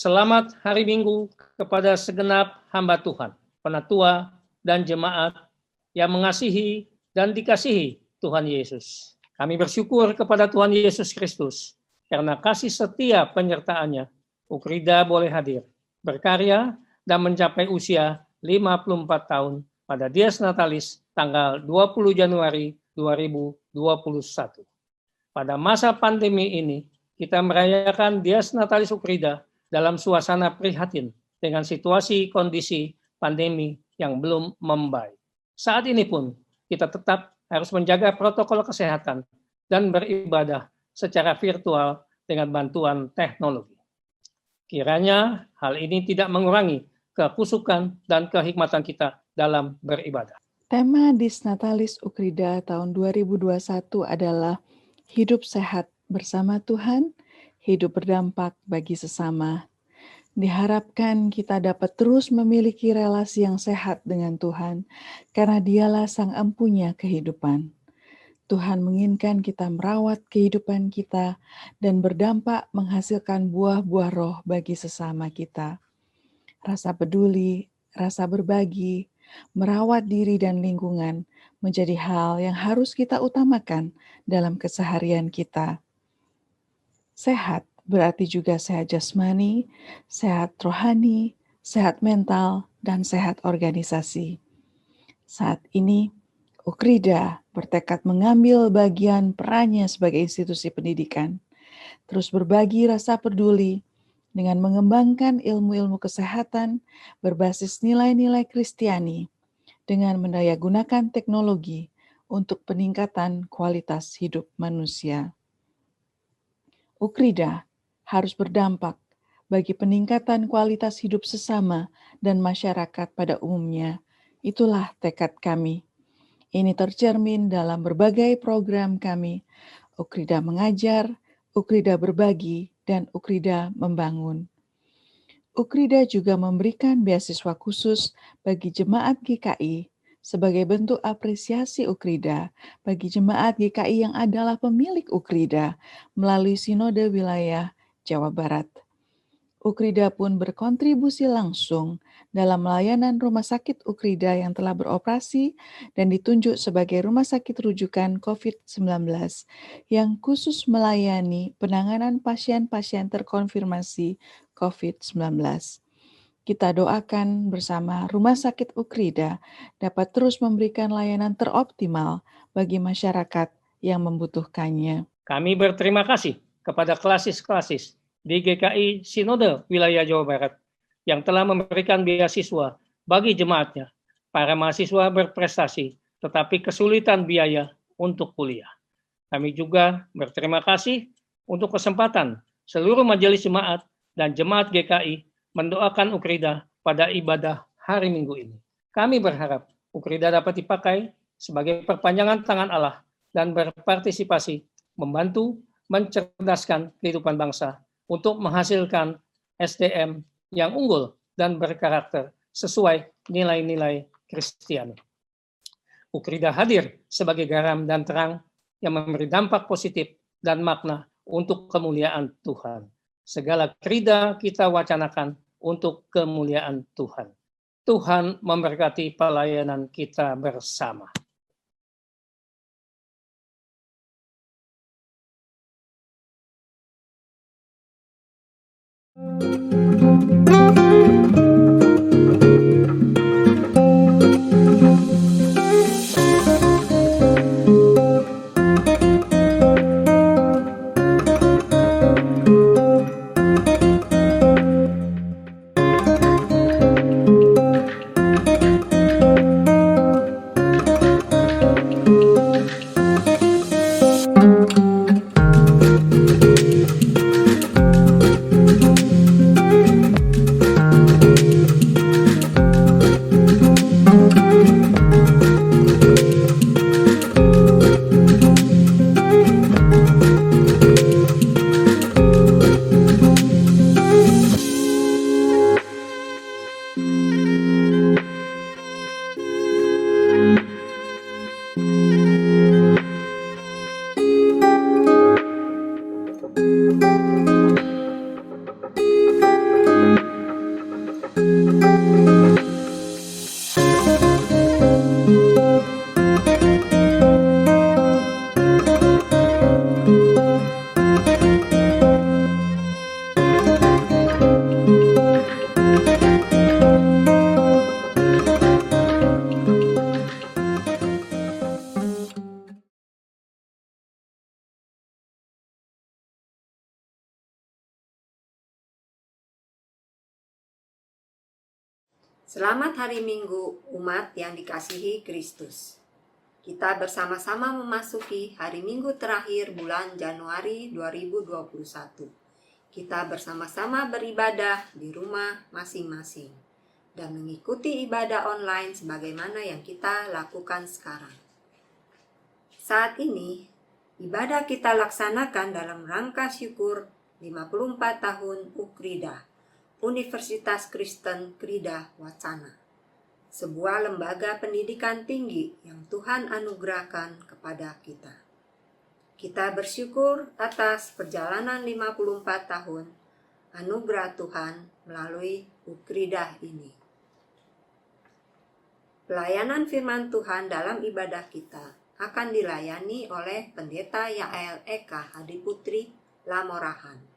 Selamat hari Minggu kepada segenap hamba Tuhan, penatua dan jemaat yang mengasihi dan dikasihi Tuhan Yesus. Kami bersyukur kepada Tuhan Yesus Kristus karena kasih setia penyertaannya. Ukrida boleh hadir, berkarya dan mencapai usia 54 tahun pada Dies Natalis tanggal 20 Januari 2021. Pada masa pandemi ini, kita merayakan Dies Natalis Ukrida dalam suasana prihatin dengan situasi kondisi pandemi yang belum membaik. Saat ini pun kita tetap harus menjaga protokol kesehatan dan beribadah secara virtual dengan bantuan teknologi. Kiranya hal ini tidak mengurangi kekusukan dan kehikmatan kita dalam beribadah. Tema Dies Natalis Ukrida tahun 2021 adalah hidup sehat bersama Tuhan, hidup berdampak bagi sesama. Diharapkan kita dapat terus memiliki relasi yang sehat dengan Tuhan, karena Dialah Sang Empunya kehidupan. Tuhan menginginkan kita merawat kehidupan kita dan berdampak menghasilkan buah-buah roh bagi sesama kita. Rasa peduli, rasa berbagi, merawat diri dan lingkungan menjadi hal yang harus kita utamakan dalam keseharian kita. Sehat berarti juga sehat jasmani, sehat rohani, sehat mental, dan sehat organisasi. Saat ini, Ukrida bertekad mengambil bagian perannya sebagai institusi pendidikan, terus berbagi rasa peduli dengan mengembangkan ilmu-ilmu kesehatan berbasis nilai-nilai Kristiani dengan mendayagunakan teknologi untuk peningkatan kualitas hidup manusia. Ukrida harus berdampak bagi peningkatan kualitas hidup sesama dan masyarakat pada umumnya. Itulah tekad kami. Ini tercermin dalam berbagai program kami, Ukrida Mengajar, Ukrida Berbagi, dan Ukrida Membangun. Ukrida juga memberikan beasiswa khusus bagi jemaat GKI sebagai bentuk apresiasi Ukrida bagi jemaat GKI yang adalah pemilik Ukrida melalui Sinode Wilayah Jawa Barat. Ukrida pun berkontribusi langsung dalam layanan rumah sakit Ukrida yang telah beroperasi dan ditunjuk sebagai rumah sakit rujukan COVID-19 yang khusus melayani penanganan pasien-pasien terkonfirmasi COVID-19. Kita doakan bersama Rumah Sakit Ukrida dapat terus memberikan layanan teroptimal bagi masyarakat yang membutuhkannya. Kami berterima kasih kepada klasis-klasis di GKI Sinode Wilayah Jawa Barat yang telah memberikan beasiswa bagi jemaatnya. Para mahasiswa berprestasi tetapi kesulitan biaya untuk kuliah. Kami juga berterima kasih untuk kesempatan seluruh majelis jemaat dan jemaat GKI mendoakan Ukrida pada ibadah hari Minggu ini. Kami berharap Ukrida dapat dipakai sebagai perpanjangan tangan Allah dan berpartisipasi membantu mencerdaskan kehidupan bangsa untuk menghasilkan SDM yang unggul dan berkarakter sesuai nilai-nilai Kristiani. Ukrida hadir sebagai garam dan terang yang memberi dampak positif dan makna untuk kemuliaan Tuhan. Segala krida kita wacanakan untuk kemuliaan Tuhan. Tuhan memberkati pelayanan kita bersama. Selamat hari Minggu, umat yang dikasihi Kristus. Kita bersama-sama memasuki hari Minggu terakhir bulan Januari 2021. Kita bersama-sama beribadah di rumah masing-masing dan mengikuti ibadah online sebagaimana yang kita lakukan sekarang. Saat ini, ibadah kita laksanakan dalam rangka syukur 54 tahun Ukrida, Universitas Kristen Krida Wacana, sebuah lembaga pendidikan tinggi yang Tuhan anugerahkan kepada kita. Kita bersyukur atas perjalanan 54 tahun anugerah Tuhan melalui Ukrida ini. Pelayanan firman Tuhan dalam ibadah kita akan dilayani oleh Pendeta Yael Eka Hadiputri Lamorahan.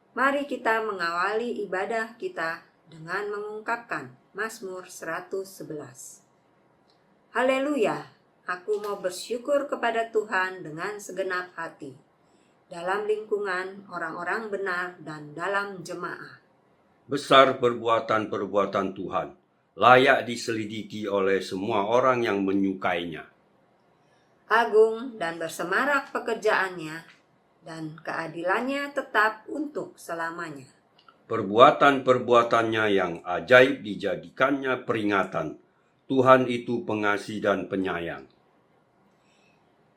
Mari kita mengawali ibadah kita dengan mengungkapkan Mazmur 111. Haleluya, aku mau bersyukur kepada Tuhan dengan segenap hati, dalam lingkungan orang-orang benar dan dalam jemaah. Besar perbuatan-perbuatan Tuhan, layak diselidiki oleh semua orang yang menyukainya. Agung dan bersemarak pekerjaannya, dan keadilannya tetap untuk selamanya. Perbuatan-perbuatannya yang ajaib dijadikannya peringatan. Tuhan itu pengasih dan penyayang.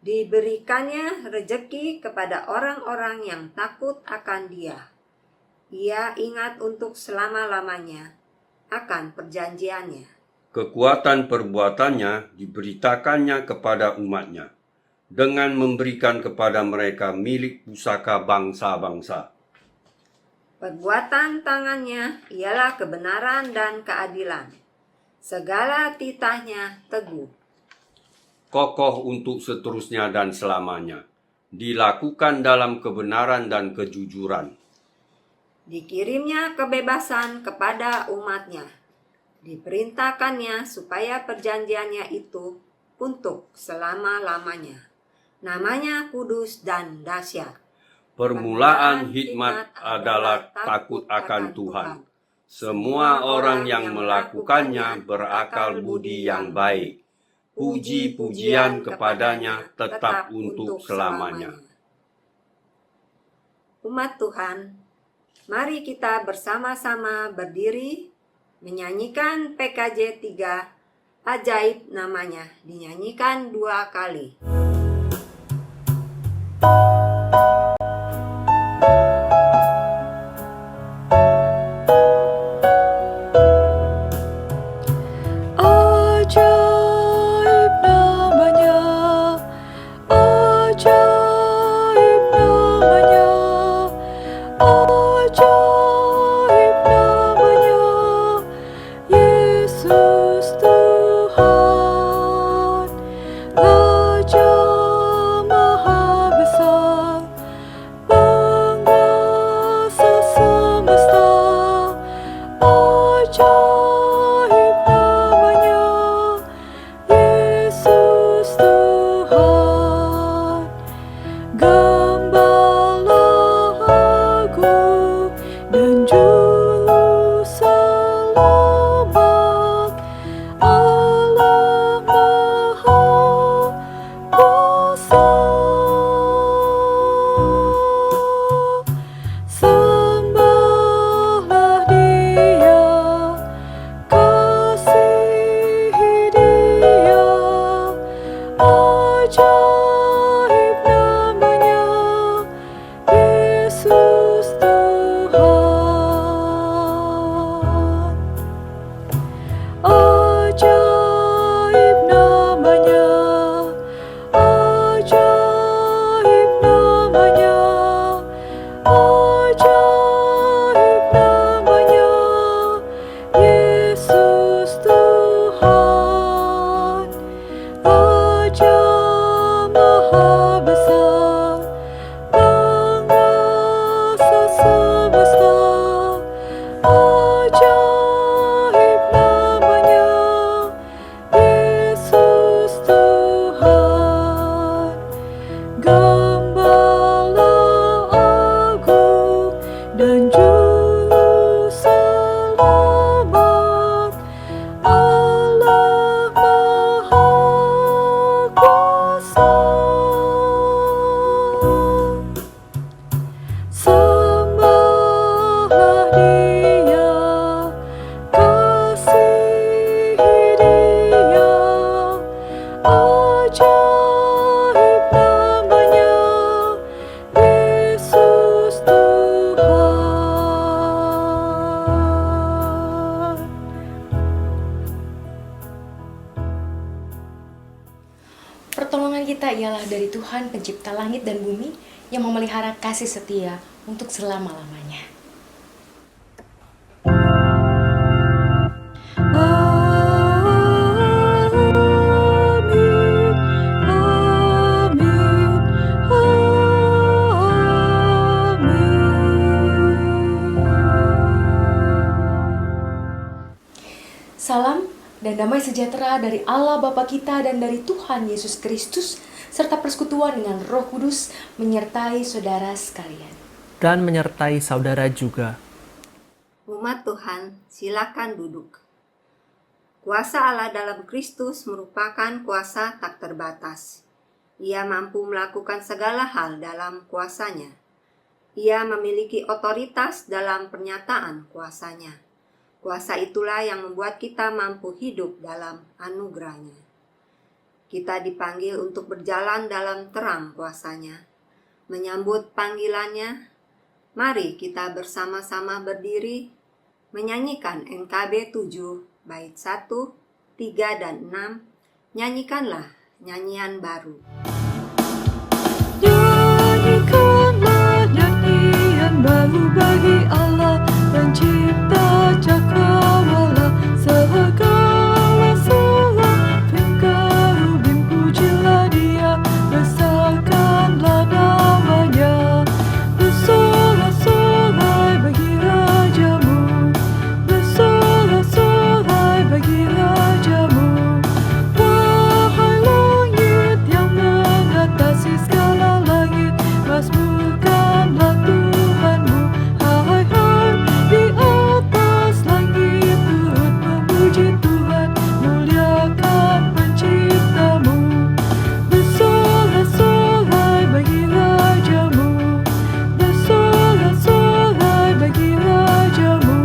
Diberikannya rejeki kepada orang-orang yang takut akan Dia. Ia ingat untuk selama-lamanya akan perjanjiannya. Kekuatan perbuatannya diberitakannya kepada umatnya, dengan memberikan kepada mereka milik pusaka bangsa-bangsa. Perbuatan tangannya ialah kebenaran dan keadilan. Segala titahnya teguh. Kokoh untuk seterusnya dan selamanya. Dilakukan dalam kebenaran dan kejujuran. Dikirimnya kebebasan kepada umatnya. Diperintahkannya supaya perjanjiannya itu untuk selama-lamanya. Namanya kudus dan dahsyat. Permulaan hikmat adalah takut akan Tuhan. Semua orang yang melakukannya berakal budi yang baik. Puji-pujian kepadanya tetap untuk selamanya. Umat Tuhan, mari kita bersama-sama berdiri menyanyikan PKJ 3, ajaib namanya, dinyanyikan 2 kali. Pertolongan kita ialah dari Tuhan pencipta langit dan bumi yang memelihara kasih setia untuk selama-lamanya. Salam dan damai sejahtera dari Allah Bapa kita dan dari Tuhan Yesus Kristus, serta persekutuan dengan Roh Kudus menyertai saudara sekalian. Dan menyertai saudara juga. Umat Tuhan, silakan duduk. Kuasa Allah dalam Kristus merupakan kuasa tak terbatas. Ia mampu melakukan segala hal dalam kuasanya. Ia memiliki otoritas dalam pernyataan kuasanya. Kuasa itulah yang membuat kita mampu hidup dalam anugerahnya. Kita dipanggil untuk berjalan dalam terang kuasanya. Menyambut panggilannya, mari kita bersama-sama berdiri, menyanyikan NKB 7, bait 1, 3, dan 6. Nyanyikanlah nyanyian baru. Nyanyikanlah nyanyian baru bagi Allah, pencipta cakrawala, segala seraphim kerubim, pujilah Dia, besarkanlah namanya. Bersorak-sorai bagi Rajamu, bersorak-sorai bagi Rajamu. Wahai langit yang mengatasi segala langit, mazmurkanlah Tuhanmu. Hai hai di atas langit, turut memuji Tuhan, muliakan penciptamu. Bersorak-sorai bagi Rajamu, bersorak-sorai bagi Rajamu.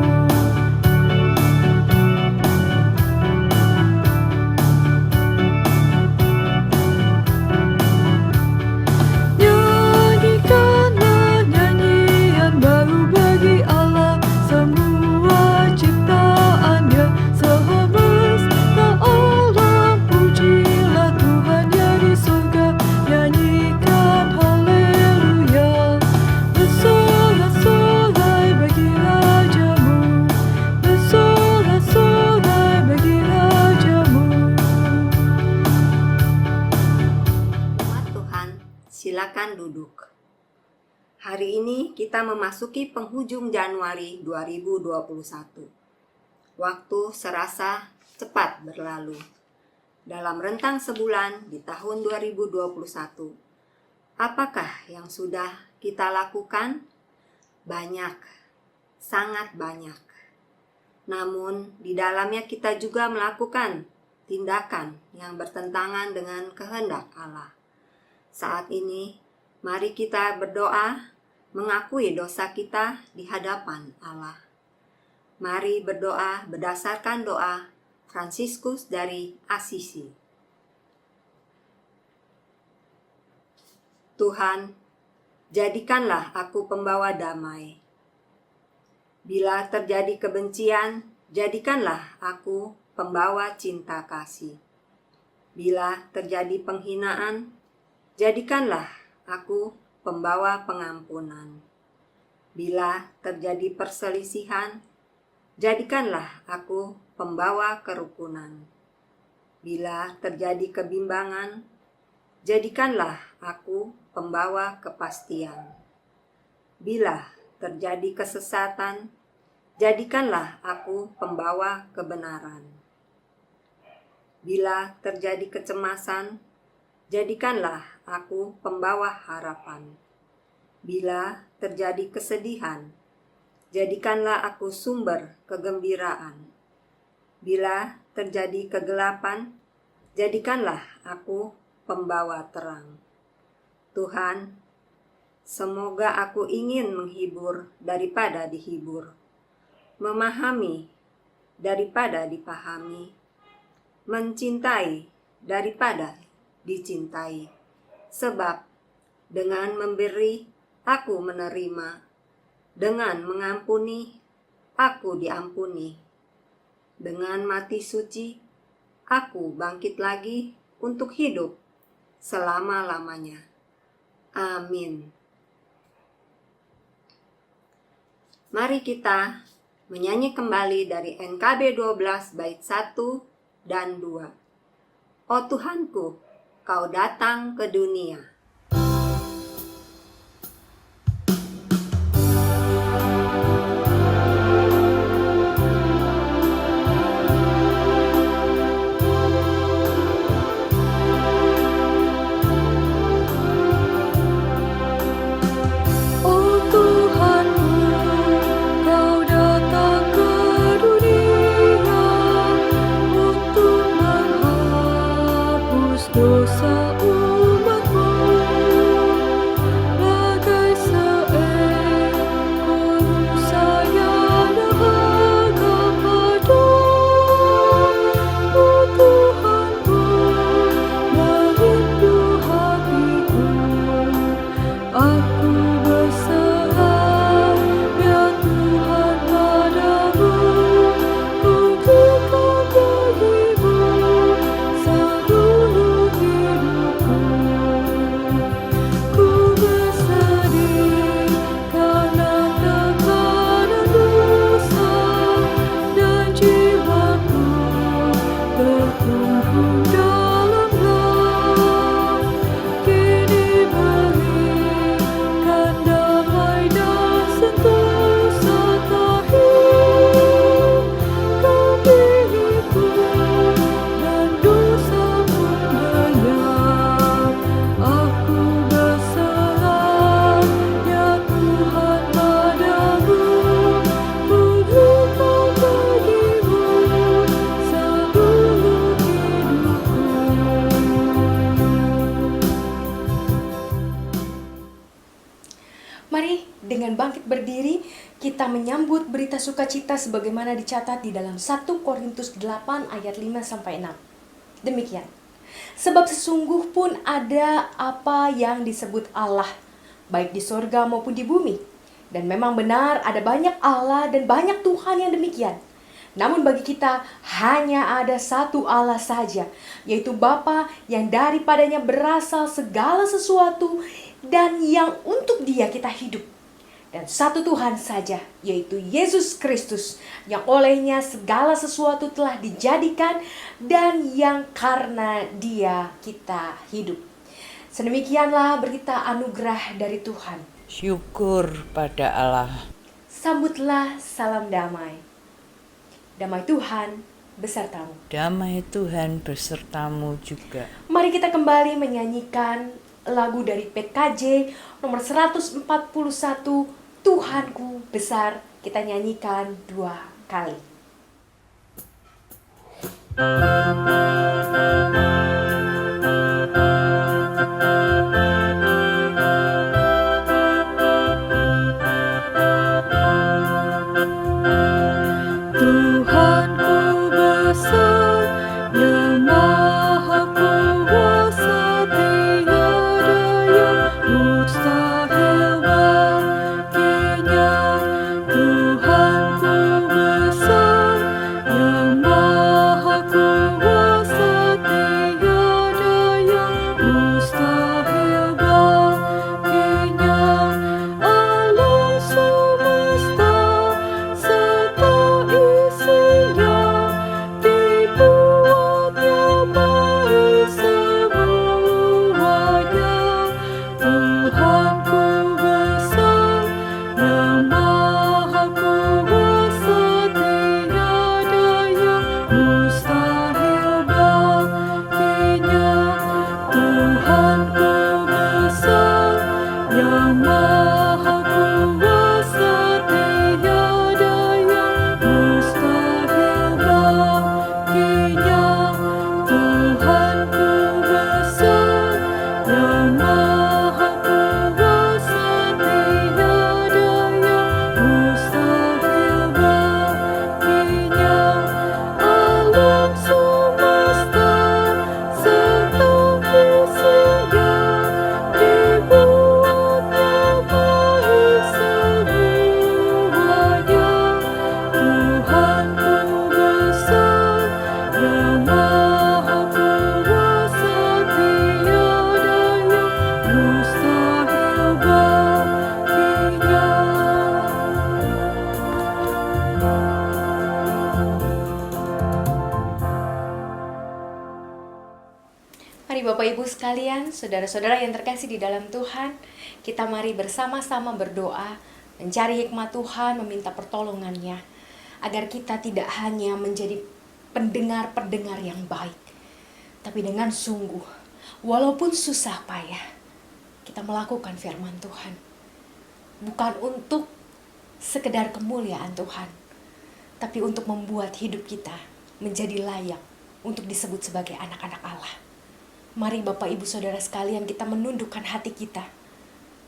Nyanyikanlah nyanyian baru bagi Allah, semua ciptaannya semesta alam, pujilah Tuhan yang di surga, nyanyikan haleluya. Bersorak-sorai bagi Rajamu, bersorak-sorai bagi Rajamu. Umat Tuhan, silakan duduk. Hari ini kita memasuki penghujung Januari 2021. Waktu serasa cepat berlalu. Dalam rentang sebulan di tahun 2021, apakah yang sudah kita lakukan? Banyak, sangat banyak. Namun di dalamnya kita juga melakukan tindakan yang bertentangan dengan kehendak Allah. Saat ini, mari kita berdoa, mengakui dosa kita di hadapan Allah. Mari berdoa berdasarkan doa Fransiskus dari Assisi. Tuhan, jadikanlah aku pembawa damai. Bila terjadi kebencian, jadikanlah aku pembawa cinta kasih. Bila terjadi penghinaan, jadikanlah aku pembawa pengampunan. Bila terjadi perselisihan, jadikanlah aku pembawa kerukunan. Bila terjadi kebimbangan, jadikanlah aku pembawa kepastian. Bila terjadi kesesatan, jadikanlah aku pembawa kebenaran. Bila terjadi kecemasan, jadikanlah aku pembawa harapan. Bila terjadi kesedihan, jadikanlah aku sumber kegembiraan. Bila terjadi kegelapan, jadikanlah aku pembawa terang. Tuhan, semoga aku ingin menghibur daripada dihibur, memahami daripada dipahami, mencintai daripada dicintai. Sebab dengan memberi, aku menerima. Dengan mengampuni, aku diampuni. Dengan mati suci, aku bangkit lagi untuk hidup. selama-lamanya. Amin. Mari kita menyanyi kembali dari NKB 12 bait 1 dan 2. O Tuhanku, Kau datang ke dunia. Dosa umatmu bagai seekor rusa yang dahaga padu. Oh Tuhanku, merindu hatiku. Aku berserah ya Tuhan padamu. Ku berikan bagimu seluruh hidupku. Ku bersedih karena tekanan dosa dan jiwaku terkungkung dalam gelap. Kini berikan damai dan sentosa tahir. Kambingku dan dosa pun lenyap. Aku berserah ya Tuhan padamu. Ku berikan bagimu seluruh hidupku. Mari dengan bangkit berdiri kita menyambut berita sukacita sebagaimana dicatat di dalam 1 Korintus 8 ayat 5 sampai 6. Demikian. Sebab sesungguh pun ada apa yang disebut Allah, baik di sorga maupun di bumi. Dan memang benar ada banyak Allah dan banyak Tuhan yang demikian. Namun bagi kita hanya ada satu Allah saja, yaitu Bapa yang daripadanya berasal segala sesuatu dan yang untuk Dia kita hidup. Dan satu Tuhan saja, yaitu Yesus Kristus, yang olehnya segala sesuatu telah dijadikan dan yang karena Dia kita hidup. Sedemikianlah berita anugerah dari Tuhan. Syukur pada Allah. Sambutlah salam damai. Damai Tuhan besertamu. Damai Tuhan besertamu juga. Mari kita kembali menyanyikan lagu dari PKJ nomor 141, Tuhanku besar. Kita nyanyikan 2 kali. Tuhanku besar, yang maha kuasa, tiada yang mustahil baginya. Tuhanku besar, yang maha kuasa, tiada Bapak Ibu sekalian, saudara-saudara yang terkasih di dalam Tuhan, kita mari bersama-sama berdoa, mencari hikmat Tuhan, meminta pertolongannya, agar kita tidak hanya menjadi pendengar-pendengar yang baik, tapi dengan sungguh, walaupun susah payah, kita melakukan firman Tuhan. Bukan untuk sekedar kemuliaan Tuhan, tapi untuk membuat hidup kita menjadi layak untuk disebut sebagai anak-anak Allah. Mari Bapak Ibu Saudara sekalian, kita menundukkan hati kita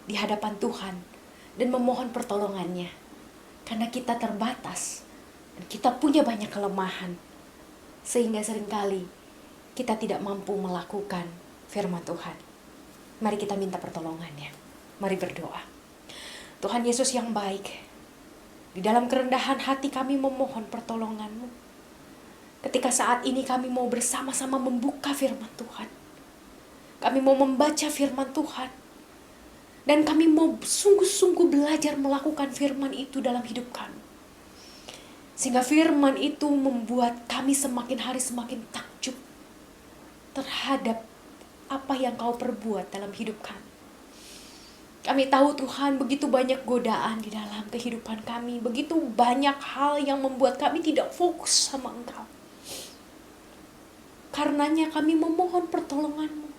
di hadapan Tuhan dan memohon pertolongannya. Karena kita terbatas dan kita punya banyak kelemahan, sehingga seringkali kita tidak mampu melakukan firman Tuhan. Mari kita minta pertolongannya. Mari berdoa. Tuhan Yesus yang baik, di dalam kerendahan hati kami memohon pertolongan-Mu. Ketika saat ini kami mau bersama-sama membuka firman Tuhan. Kami mau membaca firman Tuhan. Dan kami mau sungguh-sungguh belajar melakukan firman itu dalam hidup kami. Sehingga firman itu membuat kami semakin hari semakin takjub terhadap apa yang Kau perbuat dalam hidup kami. Kami tahu Tuhan, begitu banyak godaan di dalam kehidupan kami. Begitu banyak hal yang membuat kami tidak fokus sama Engkau. Karenanya kami memohon pertolongan-Mu.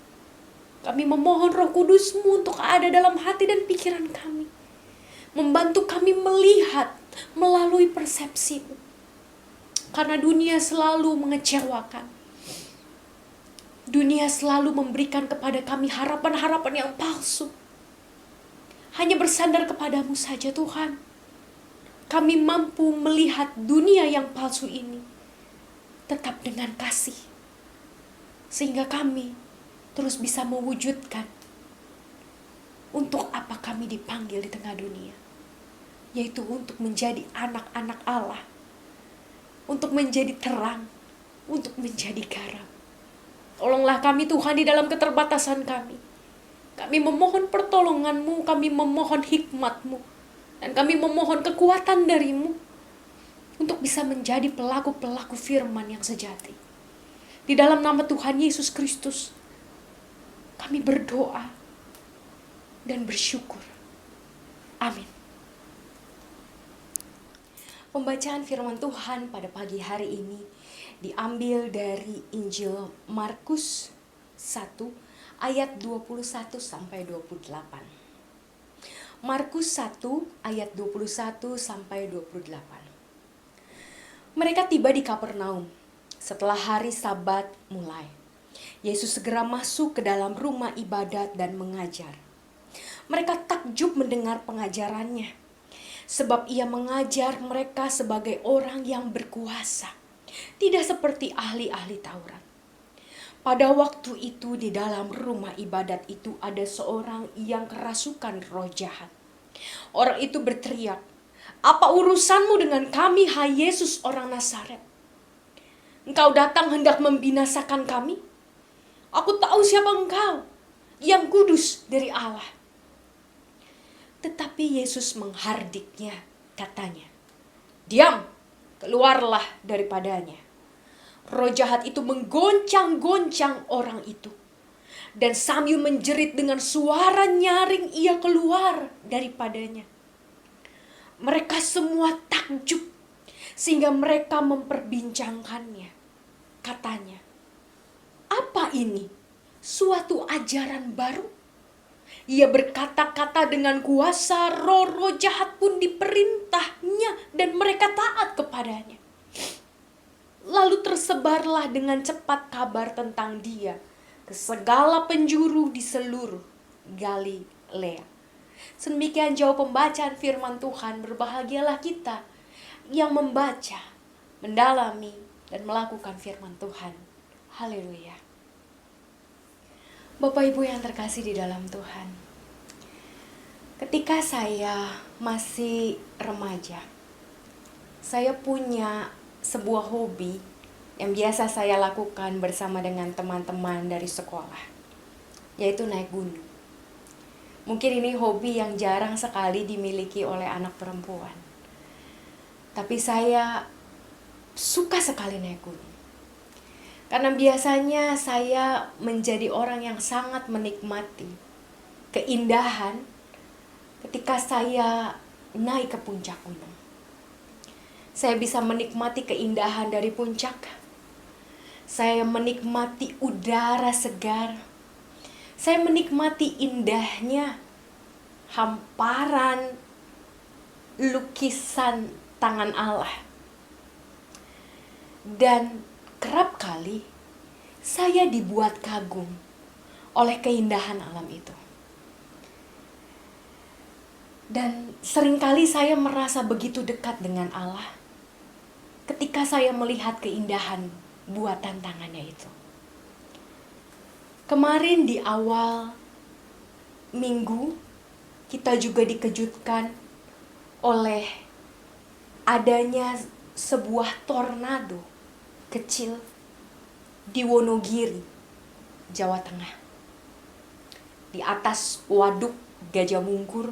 Kami memohon Roh Kudus-Mu untuk ada dalam hati dan pikiran kami. Membantu kami melihat melalui persepsi-Mu. Karena dunia selalu mengecewakan. Dunia selalu memberikan kepada kami harapan-harapan yang palsu. Hanya bersandar kepadamu saja Tuhan. Kami mampu melihat dunia yang palsu ini tetap dengan kasih. Sehingga kami terus bisa mewujudkan untuk apa kami dipanggil di tengah dunia. Yaitu untuk menjadi anak-anak Allah. Untuk menjadi terang. Untuk menjadi garam. Tolonglah kami Tuhan di dalam keterbatasan kami. Kami memohon pertolongan-Mu, kami memohon hikmat-Mu. Dan kami memohon kekuatan dari-Mu. Untuk bisa menjadi pelaku-pelaku firman yang sejati. Di dalam nama Tuhan Yesus Kristus. Kami berdoa dan bersyukur. Amin. Pembacaan firman Tuhan pada pagi hari ini diambil dari Injil Markus 1 ayat 21 sampai 28. Markus 1 ayat 21 sampai 28. Mereka tiba di Kapernaum setelah hari Sabat mulai. Yesus segera masuk ke dalam rumah ibadat dan mengajar. Mereka takjub mendengar pengajarannya, sebab ia mengajar mereka sebagai orang yang berkuasa, tidak seperti ahli-ahli Taurat. Pada waktu itu di dalam rumah ibadat itu ada seorang yang kerasukan roh jahat. Orang itu berteriak, "Apa urusanmu dengan kami, hai Yesus orang Nazaret? Engkau datang hendak membinasakan kami? Aku tahu siapa engkau, yang kudus dari Allah." Tetapi Yesus menghardiknya, katanya, "Diam, keluarlah daripadanya." Roh jahat itu menggoncang-goncang orang itu. Dan sambil menjerit dengan suara nyaring ia keluar daripadanya. Mereka semua takjub, sehingga mereka memperbincangkannya. Katanya, "Apa ini? Suatu ajaran baru?" Ia berkata-kata dengan kuasa, roh-roh jahat pun diperintahnya dan mereka taat kepadanya. Lalu tersebarlah dengan cepat kabar tentang dia ke segala penjuru di seluruh Galilea. Sedemikian jauh pembacaan firman Tuhan. Berbahagialah kita yang membaca, mendalami, dan melakukan firman Tuhan. Haleluya. Bapak Ibu yang terkasih di dalam Tuhan, ketika saya masih remaja, saya punya sebuah hobi yang biasa saya lakukan bersama dengan teman-teman dari sekolah, yaitu naik gunung. Mungkin ini hobi yang jarang sekali dimiliki oleh anak perempuan, tapi saya suka sekali naik gunung. Karena biasanya saya menjadi orang yang sangat menikmati keindahan ketika saya naik ke puncak gunung. Saya bisa menikmati keindahan dari puncak. Saya menikmati udara segar. Saya menikmati indahnya hamparan lukisan tangan Allah. Dan kerap kali saya dibuat kagum oleh keindahan alam itu. Dan seringkali saya merasa begitu dekat dengan Allah ketika saya melihat keindahan buatan tangannya itu. Kemarin di awal minggu kita juga dikejutkan oleh adanya sebuah tornado kecil di Wonogiri, Jawa Tengah. Di atas waduk Gajah Mungkur,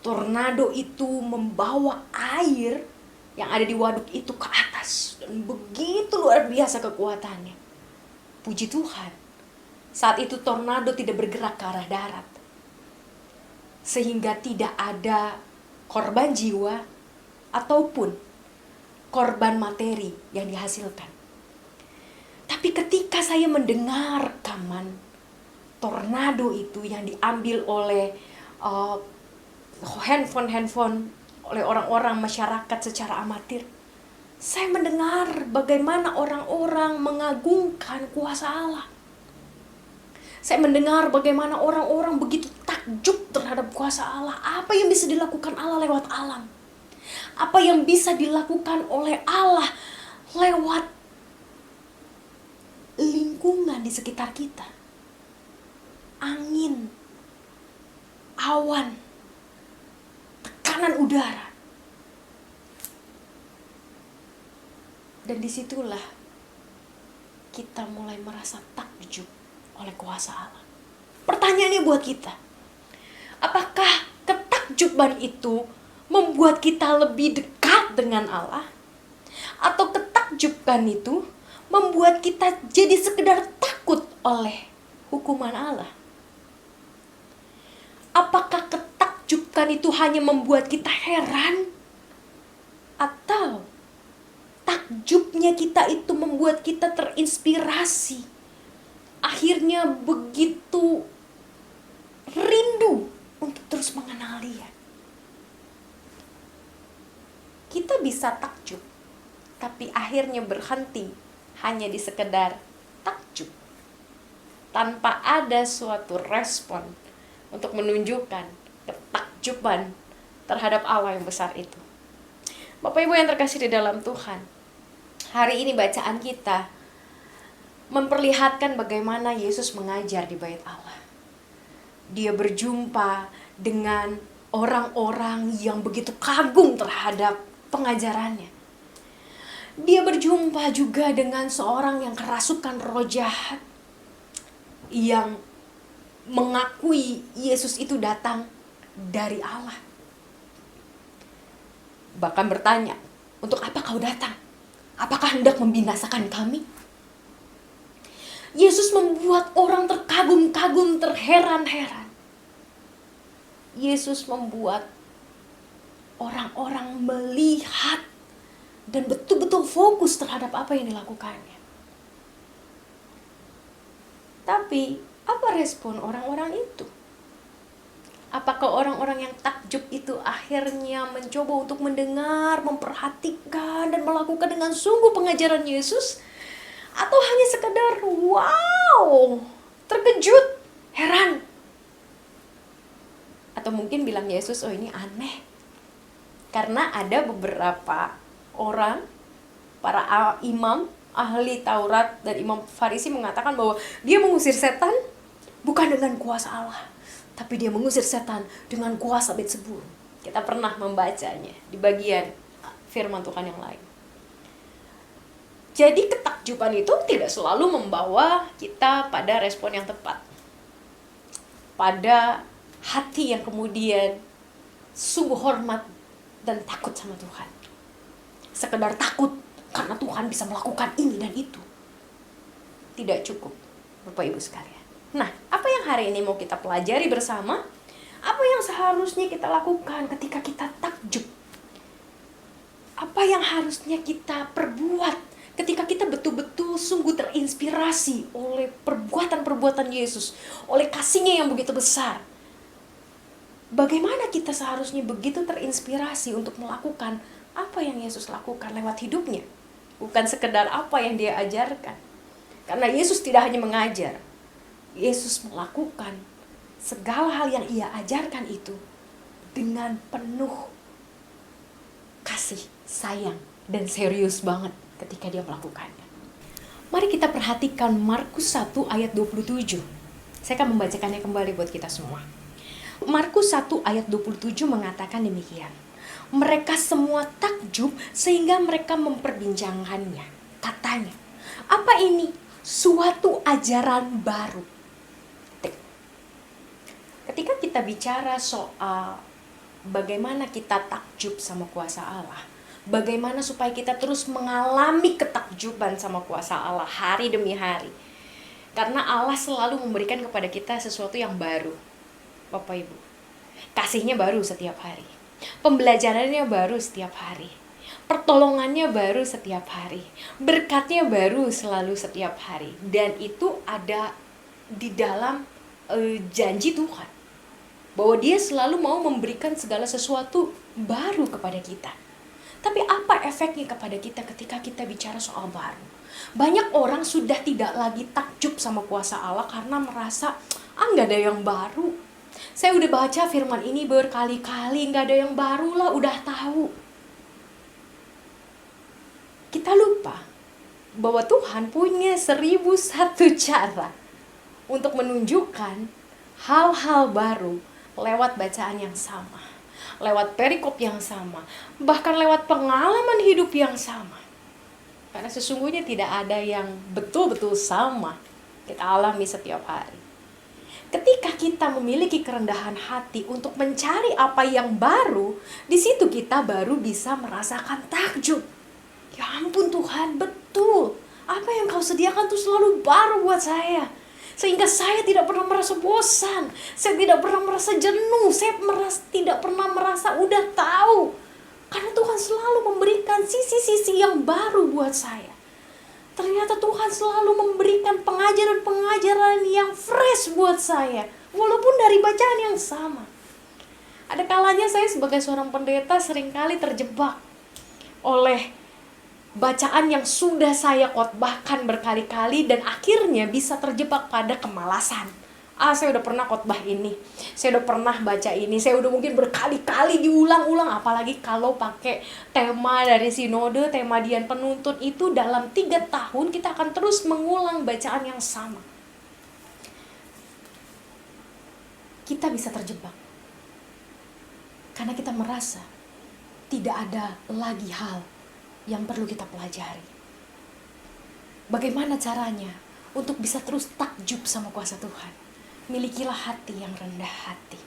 tornado itu membawa air yang ada di waduk itu ke atas. Dan begitu luar biasa kekuatannya. Puji Tuhan, saat itu tornado tidak bergerak ke arah darat. Sehingga tidak ada korban jiwa ataupun korban materi yang dihasilkan. Tapi ketika saya mendengar rekaman tornado itu yang diambil oleh handphone oleh orang-orang masyarakat secara amatir, saya mendengar bagaimana orang-orang mengagungkan kuasa Allah. Saya mendengar bagaimana orang-orang begitu takjub terhadap kuasa Allah. Apa yang bisa dilakukan Allah lewat alam? Apa yang bisa dilakukan oleh Allah lewat lingkungan di sekitar kita? Angin, awan, tekanan udara. Dan disitulah kita mulai merasa takjub oleh kuasa Allah. Pertanyaannya buat kita, apakah ketakjuban itu membuat kita lebih dekat dengan Allah? Atau ketakjuban itu membuat kita jadi sekedar takut oleh hukuman Allah? Apakah ketakjuban itu hanya membuat kita heran? Atau takjubnya kita itu membuat kita terinspirasi? Akhirnya begitu rindu untuk terus mengenal Dia. Kita bisa takjub, tapi akhirnya berhenti hanya di sekedar takjub, tanpa ada suatu respon untuk menunjukkan ketakjuban terhadap Allah yang besar itu. Bapak Ibu yang terkasih di dalam Tuhan, hari ini bacaan kita memperlihatkan bagaimana Yesus mengajar di bait Allah. Dia berjumpa dengan orang-orang yang begitu kagum terhadap pengajarannya. Dia berjumpa juga dengan seorang yang kerasukan roh jahat, yang mengakui Yesus itu datang dari Allah. Bahkan bertanya, "Untuk apa kau datang? Apakah hendak membinasakan kami?" Yesus membuat orang terkagum-kagum, terheran-heran. Yesus membuat orang-orang melihat dan betul-betul fokus terhadap apa yang dilakukannya. Tapi, apa respon orang-orang itu? Apakah orang-orang yang takjub itu akhirnya mencoba untuk mendengar, memperhatikan, dan melakukan dengan sungguh pengajaran Yesus? Atau hanya sekedar wow, terkejut, heran? Atau mungkin bilang Yesus, "Oh, ini aneh." Karena ada beberapa orang, para imam, ahli Taurat dan imam Farisi mengatakan bahwa dia mengusir setan bukan dengan kuasa Allah, tapi dia mengusir setan dengan kuasa Beelzebul. Kita pernah membacanya di bagian firman Tuhan yang lain. Jadi ketakjuban itu tidak selalu membawa kita pada respon yang tepat, pada hati yang kemudian sungguh hormat dan takut sama Tuhan. Sekedar takut karena Tuhan bisa melakukan ini dan itu. tidak cukup, Bapak Ibu sekalian. Nah, apa yang hari ini mau kita pelajari bersama? Apa yang seharusnya kita lakukan ketika kita takjub? Apa yang harusnya kita perbuat ketika kita betul-betul sungguh terinspirasi oleh perbuatan-perbuatan Yesus, oleh kasih-Nya yang begitu besar? Bagaimana kita seharusnya begitu terinspirasi untuk melakukan apa yang Yesus lakukan lewat hidupnya? Bukan sekedar apa yang Dia ajarkan. Karena Yesus tidak hanya mengajar, Yesus melakukan segala hal yang Ia ajarkan itu dengan penuh kasih, sayang, dan serius banget ketika Dia melakukannya. Mari kita perhatikan Markus 1 ayat 27. Saya akan membacakannya kembali buat kita semua. Markus 1 ayat 27 mengatakan demikian. Mereka semua takjub sehingga mereka memperbincangkannya. Katanya, apa ini? Suatu ajaran baru. Ketika kita bicara soal bagaimana kita takjub sama kuasa Allah, bagaimana supaya kita terus mengalami ketakjuban sama kuasa Allah hari demi hari. Karena Allah selalu memberikan kepada kita sesuatu yang baru, Bapak Ibu. Kasih-Nya baru setiap hari. Pembelajarannya baru setiap hari. Pertolongannya baru setiap hari. Berkat-Nya baru selalu setiap hari. Dan itu ada di dalam janji Tuhan. Bahwa Dia selalu mau memberikan segala sesuatu baru kepada kita. Tapi apa efeknya kepada kita ketika kita bicara soal baru? Banyak orang sudah tidak lagi takjub sama kuasa Allah karena merasa, nggak ada yang baru. Saya udah baca firman ini berkali-kali, nggak ada yang baru lah, udah tahu. Kita lupa bahwa Tuhan punya 1001 cara untuk menunjukkan hal-hal baru lewat bacaan yang sama, lewat perikop yang sama, bahkan lewat pengalaman hidup yang sama. Karena sesungguhnya tidak ada yang betul-betul sama kita alami setiap hari. Ketika kita memiliki kerendahan hati untuk mencari apa yang baru, di situ kita baru bisa merasakan takjub. Ya ampun Tuhan, betul. Apa yang Kau sediakan itu selalu baru buat saya. Sehingga saya tidak pernah merasa bosan. Saya tidak pernah merasa jenuh. Saya tidak pernah merasa udah tahu. Karena Tuhan selalu memberikan sisi-sisi yang baru buat saya. Ternyata Tuhan selalu memberikan pengajaran-pengajaran yang fresh buat saya. Walaupun dari bacaan yang sama. Ada kalanya saya sebagai seorang pendeta seringkali terjebak oleh bacaan yang sudah saya khotbahkan berkali-kali dan akhirnya bisa terjebak pada kemalasan. Saya udah pernah khotbah ini, saya udah pernah baca ini, saya udah mungkin berkali-kali diulang-ulang. Apalagi kalau pakai tema dari sinode, tema Dian Penuntun itu dalam 3 tahun kita akan terus mengulang bacaan yang sama. Kita bisa terjebak karena kita merasa tidak ada lagi hal yang perlu kita pelajari. Bagaimana caranya untuk bisa terus takjub sama kuasa Tuhan? Milikilah hati yang rendah hati.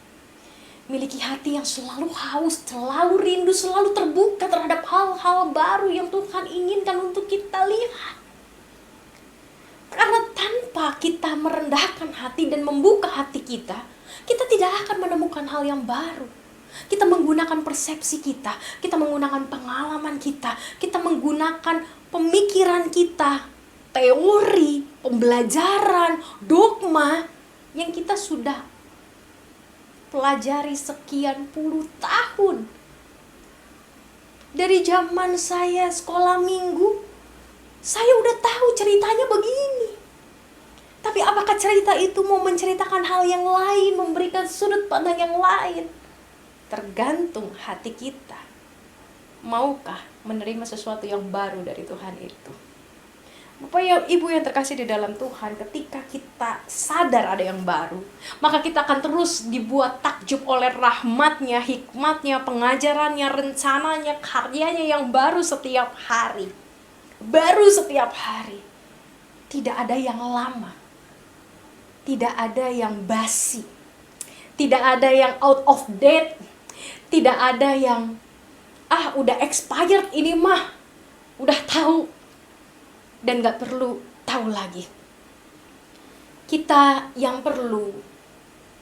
Miliki hati yang selalu haus, selalu rindu, selalu terbuka terhadap hal-hal baru yang Tuhan inginkan untuk kita lihat. Karena tanpa kita merendahkan hati dan membuka hati kita tidak akan menemukan hal yang baru. Kita menggunakan persepsi kita menggunakan pengalaman kita menggunakan pemikiran kita, teori, pembelajaran, dogma yang kita sudah pelajari sekian puluh tahun. Dari zaman saya sekolah minggu, saya udah tahu ceritanya begini. Tapi apakah cerita itu mau menceritakan hal yang lain, memberikan sudut pandang yang lain? Tergantung hati kita. Maukah menerima sesuatu yang baru dari Tuhan itu? Bapak Ibu yang terkasih di dalam Tuhan, ketika kita sadar ada yang baru, maka kita akan terus dibuat takjub oleh rahmat-Nya, hikmat-Nya, pengajarannya, rencananya, karyanya yang baru setiap hari. Baru setiap hari. Tidak ada yang lama. Tidak ada yang basi. Tidak ada yang out of date. Tidak ada yang udah expired ini mah. Udah tahu. Dan gak perlu tahu lagi. kita yang perlu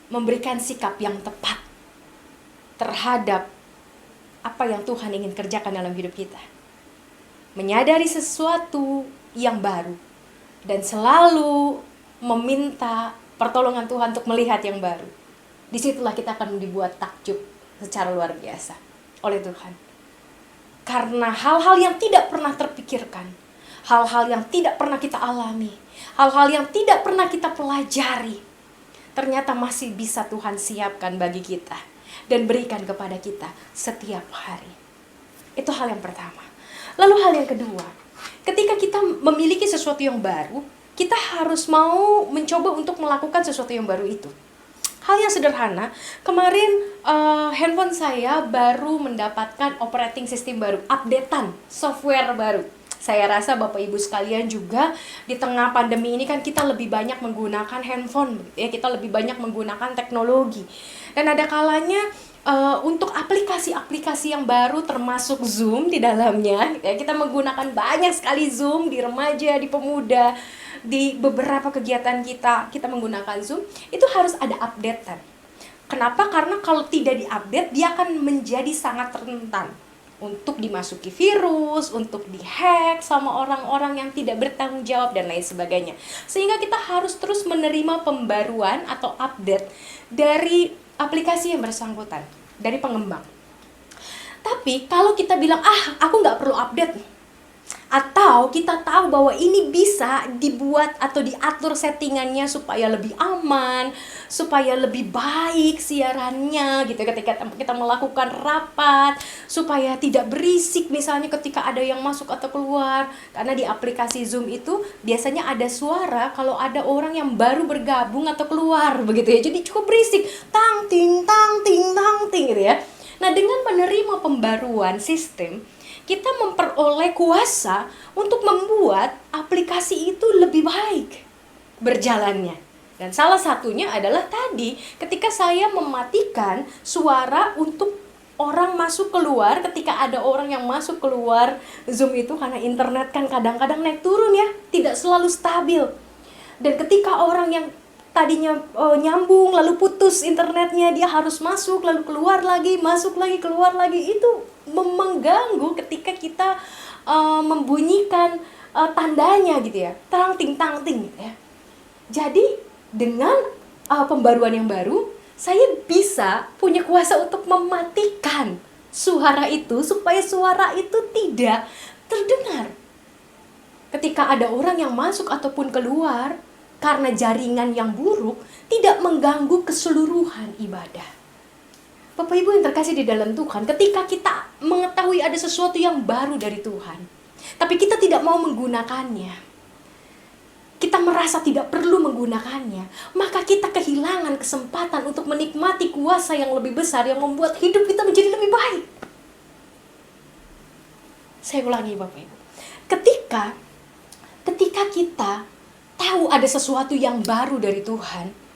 memberikan sikap yang tepat terhadap apa yang Tuhan ingin kerjakan dalam hidup kita. Menyadari sesuatu yang baru dan selalu meminta pertolongan Tuhan untuk melihat yang baru. Disitulah kita akan dibuat takjub secara luar biasa oleh Tuhan. Karena hal-hal yang tidak pernah terpikirkan, hal-hal yang tidak pernah kita alami, hal-hal yang tidak pernah kita pelajari, ternyata masih bisa Tuhan siapkan bagi kita dan berikan kepada kita setiap hari. Itu hal yang pertama. Lalu hal yang kedua, ketika kita memiliki sesuatu yang baru, kita harus mau mencoba untuk melakukan sesuatu yang baru itu. Hal yang sederhana, kemarin handphone saya baru mendapatkan operating system baru, updatean software baru. Saya rasa Bapak Ibu sekalian juga di tengah pandemi ini kan kita lebih banyak menggunakan handphone, ya, kita lebih banyak menggunakan teknologi. Dan ada kalanya untuk aplikasi-aplikasi yang baru termasuk Zoom di dalamnya, ya, kita menggunakan banyak sekali Zoom di remaja, di pemuda, di beberapa kegiatan kita menggunakan Zoom, itu harus ada updatean. Kenapa? Karena kalau tidak diupdate, dia akan menjadi sangat rentan untuk dimasuki virus, untuk dihack sama orang-orang yang tidak bertanggung jawab dan lain sebagainya. Sehingga kita harus terus menerima pembaruan atau update dari aplikasi yang bersangkutan, dari pengembang. Tapi kalau kita bilang, aku nggak perlu update, atau kita tahu bahwa ini bisa dibuat atau diatur settingannya supaya lebih aman, supaya lebih baik siarannya gitu ketika kita melakukan rapat, supaya tidak berisik misalnya ketika ada yang masuk atau keluar. Karena di aplikasi Zoom itu biasanya ada suara kalau ada orang yang baru bergabung atau keluar begitu ya. Jadi cukup berisik, tang ting tang ting tang ting gitu ya. Nah, dengan menerima pembaruan sistem, kita memperoleh kuasa untuk membuat aplikasi itu lebih baik berjalannya. Dan salah satunya adalah tadi, ketika saya mematikan suara untuk orang masuk keluar, ketika ada orang yang masuk keluar Zoom itu, karena internet kan kadang-kadang naik turun ya, tidak selalu stabil. Dan ketika orang yang tadinya nyambung lalu putus internetnya, dia harus masuk lalu keluar lagi, masuk lagi, keluar lagi, itu mengganggu ketika kita membunyikan tandanya gitu ya, tang ting gitu ya. Jadi dengan pembaruan yang baru, saya bisa punya kuasa untuk mematikan suara itu supaya suara itu tidak terdengar ketika ada orang yang masuk ataupun keluar, karena jaringan yang buruk tidak mengganggu keseluruhan ibadah. Bapak Ibu yang terkasih di dalam Tuhan, ketika kita mengetahui ada sesuatu yang baru dari Tuhan, tapi kita tidak mau menggunakannya, kita merasa tidak perlu menggunakannya, maka kita kehilangan kesempatan untuk menikmati kuasa yang lebih besar yang membuat hidup kita menjadi lebih baik. Saya ulangi Bapak Ibu, ketika kita tahu ada sesuatu yang baru dari Tuhan,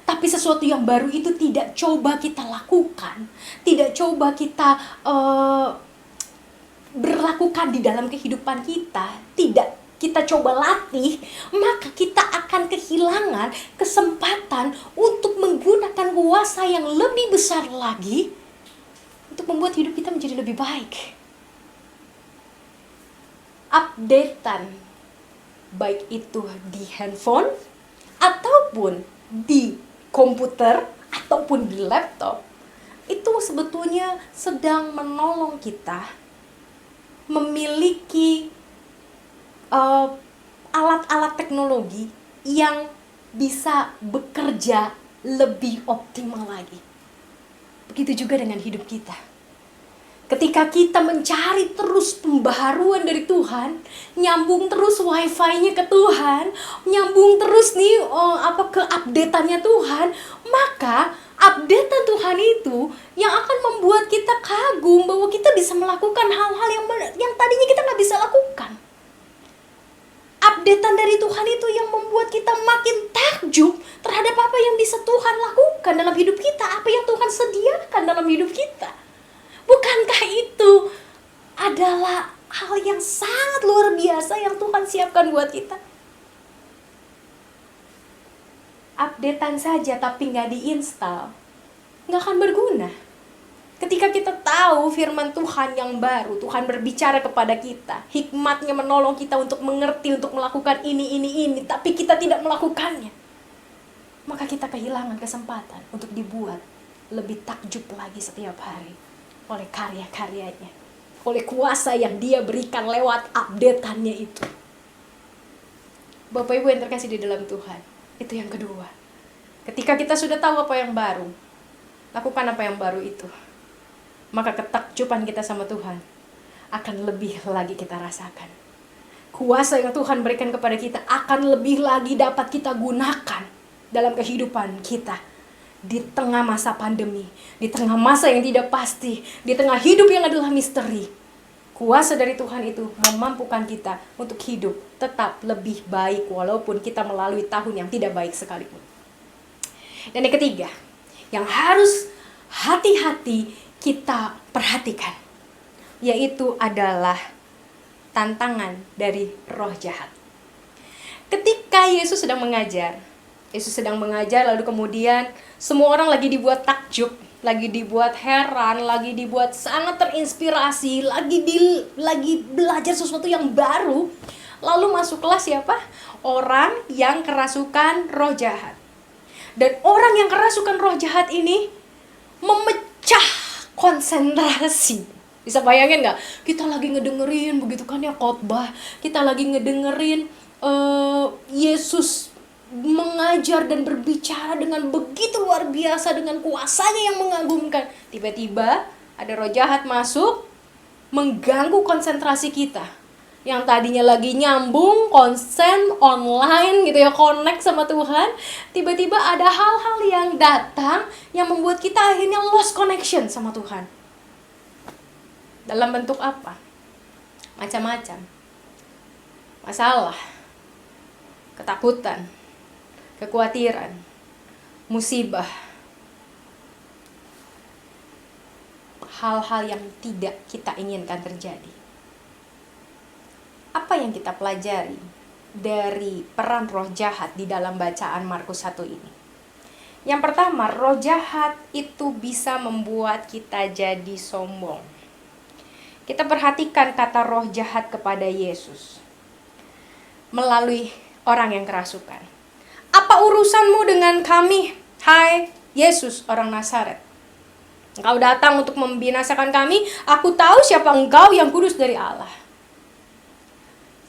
tapi sesuatu yang baru itu tidak coba kita lakukan, tidak coba kita berlakukan di dalam kehidupan kita, tidak kita coba latih, maka kita akan kehilangan kesempatan untuk menggunakan kuasa yang lebih besar lagi untuk membuat hidup kita menjadi lebih baik. Updatean, baik itu di handphone ataupun di komputer ataupun di laptop, itu sebetulnya sedang menolong kita memiliki alat-alat teknologi yang bisa bekerja lebih optimal lagi. Begitu juga dengan hidup kita. Ketika kita mencari terus pembaharuan dari Tuhan, nyambung terus wifi-nya ke Tuhan, nyambung terus nih ke update-annya Tuhan, maka update-an Tuhan itu yang akan membuat kita kagum bahwa kita bisa melakukan hal-hal yang tadinya kita nggak bisa lakukan. Update-an dari Tuhan itu yang membuat kita makin takjub terhadap apa yang bisa Tuhan lakukan dalam hidup kita, apa yang Tuhan sediakan dalam hidup kita. Bukankah itu adalah hal yang sangat luar biasa yang Tuhan siapkan buat kita? updatean saja tapi nggak diinstal, nggak akan berguna. Ketika kita tahu firman Tuhan yang baru, Tuhan berbicara kepada kita, hikmatnya menolong kita untuk mengerti, untuk melakukan ini, tapi kita tidak melakukannya, maka kita kehilangan kesempatan untuk dibuat lebih takjub lagi setiap hari oleh karya-karyanya, oleh kuasa yang Dia berikan lewat updateannya itu. Bapak Ibu yang terkasih di dalam Tuhan, itu yang kedua. Ketika kita sudah tahu apa yang baru, lakukan apa yang baru itu, maka ketakjuban kita sama Tuhan akan lebih lagi kita rasakan. Kuasa yang Tuhan berikan kepada kita akan lebih lagi dapat kita gunakan dalam kehidupan kita. Di tengah masa pandemi, di tengah masa yang tidak pasti, di tengah hidup yang adalah misteri, kuasa dari Tuhan itu memampukan kita untuk hidup tetap lebih baik walaupun kita melalui tahun yang tidak baik sekalipun. Dan yang ketiga, yang harus hati-hati kita perhatikan, yaitu adalah tantangan dari roh jahat. Ketika Yesus sedang mengajar lalu kemudian semua orang lagi dibuat takjub, lagi dibuat heran, lagi dibuat sangat terinspirasi, lagi belajar sesuatu yang baru. Lalu masuklah siapa? Orang yang kerasukan roh jahat. Dan orang yang kerasukan roh jahat ini memecah konsentrasi. Bisa bayangin gak? Kita lagi ngedengerin begitu kan ya khotbah, kita lagi ngedengerin Yesus mengajar dan berbicara dengan begitu luar biasa, dengan kuasanya yang mengagumkan. Tiba-tiba ada roh jahat masuk, mengganggu konsentrasi kita. Yang tadinya lagi nyambung, konsen, online gitu ya, connect sama Tuhan. Tiba-tiba ada hal-hal yang datang yang membuat kita akhirnya lost connection sama Tuhan. Dalam bentuk apa? Macam-macam. Masalah, ketakutan, kekhawatiran, musibah, hal-hal yang tidak kita inginkan terjadi. Apa yang kita pelajari dari peran roh jahat di dalam bacaan Markus 1 ini? Yang pertama, roh jahat itu bisa membuat kita jadi sombong. Kita perhatikan kata roh jahat kepada Yesus melalui orang yang kerasukan. Apa urusanmu dengan kami, hai Yesus orang Nazaret? Engkau datang untuk membinasakan kami. Aku tahu siapa engkau, yang kudus dari Allah.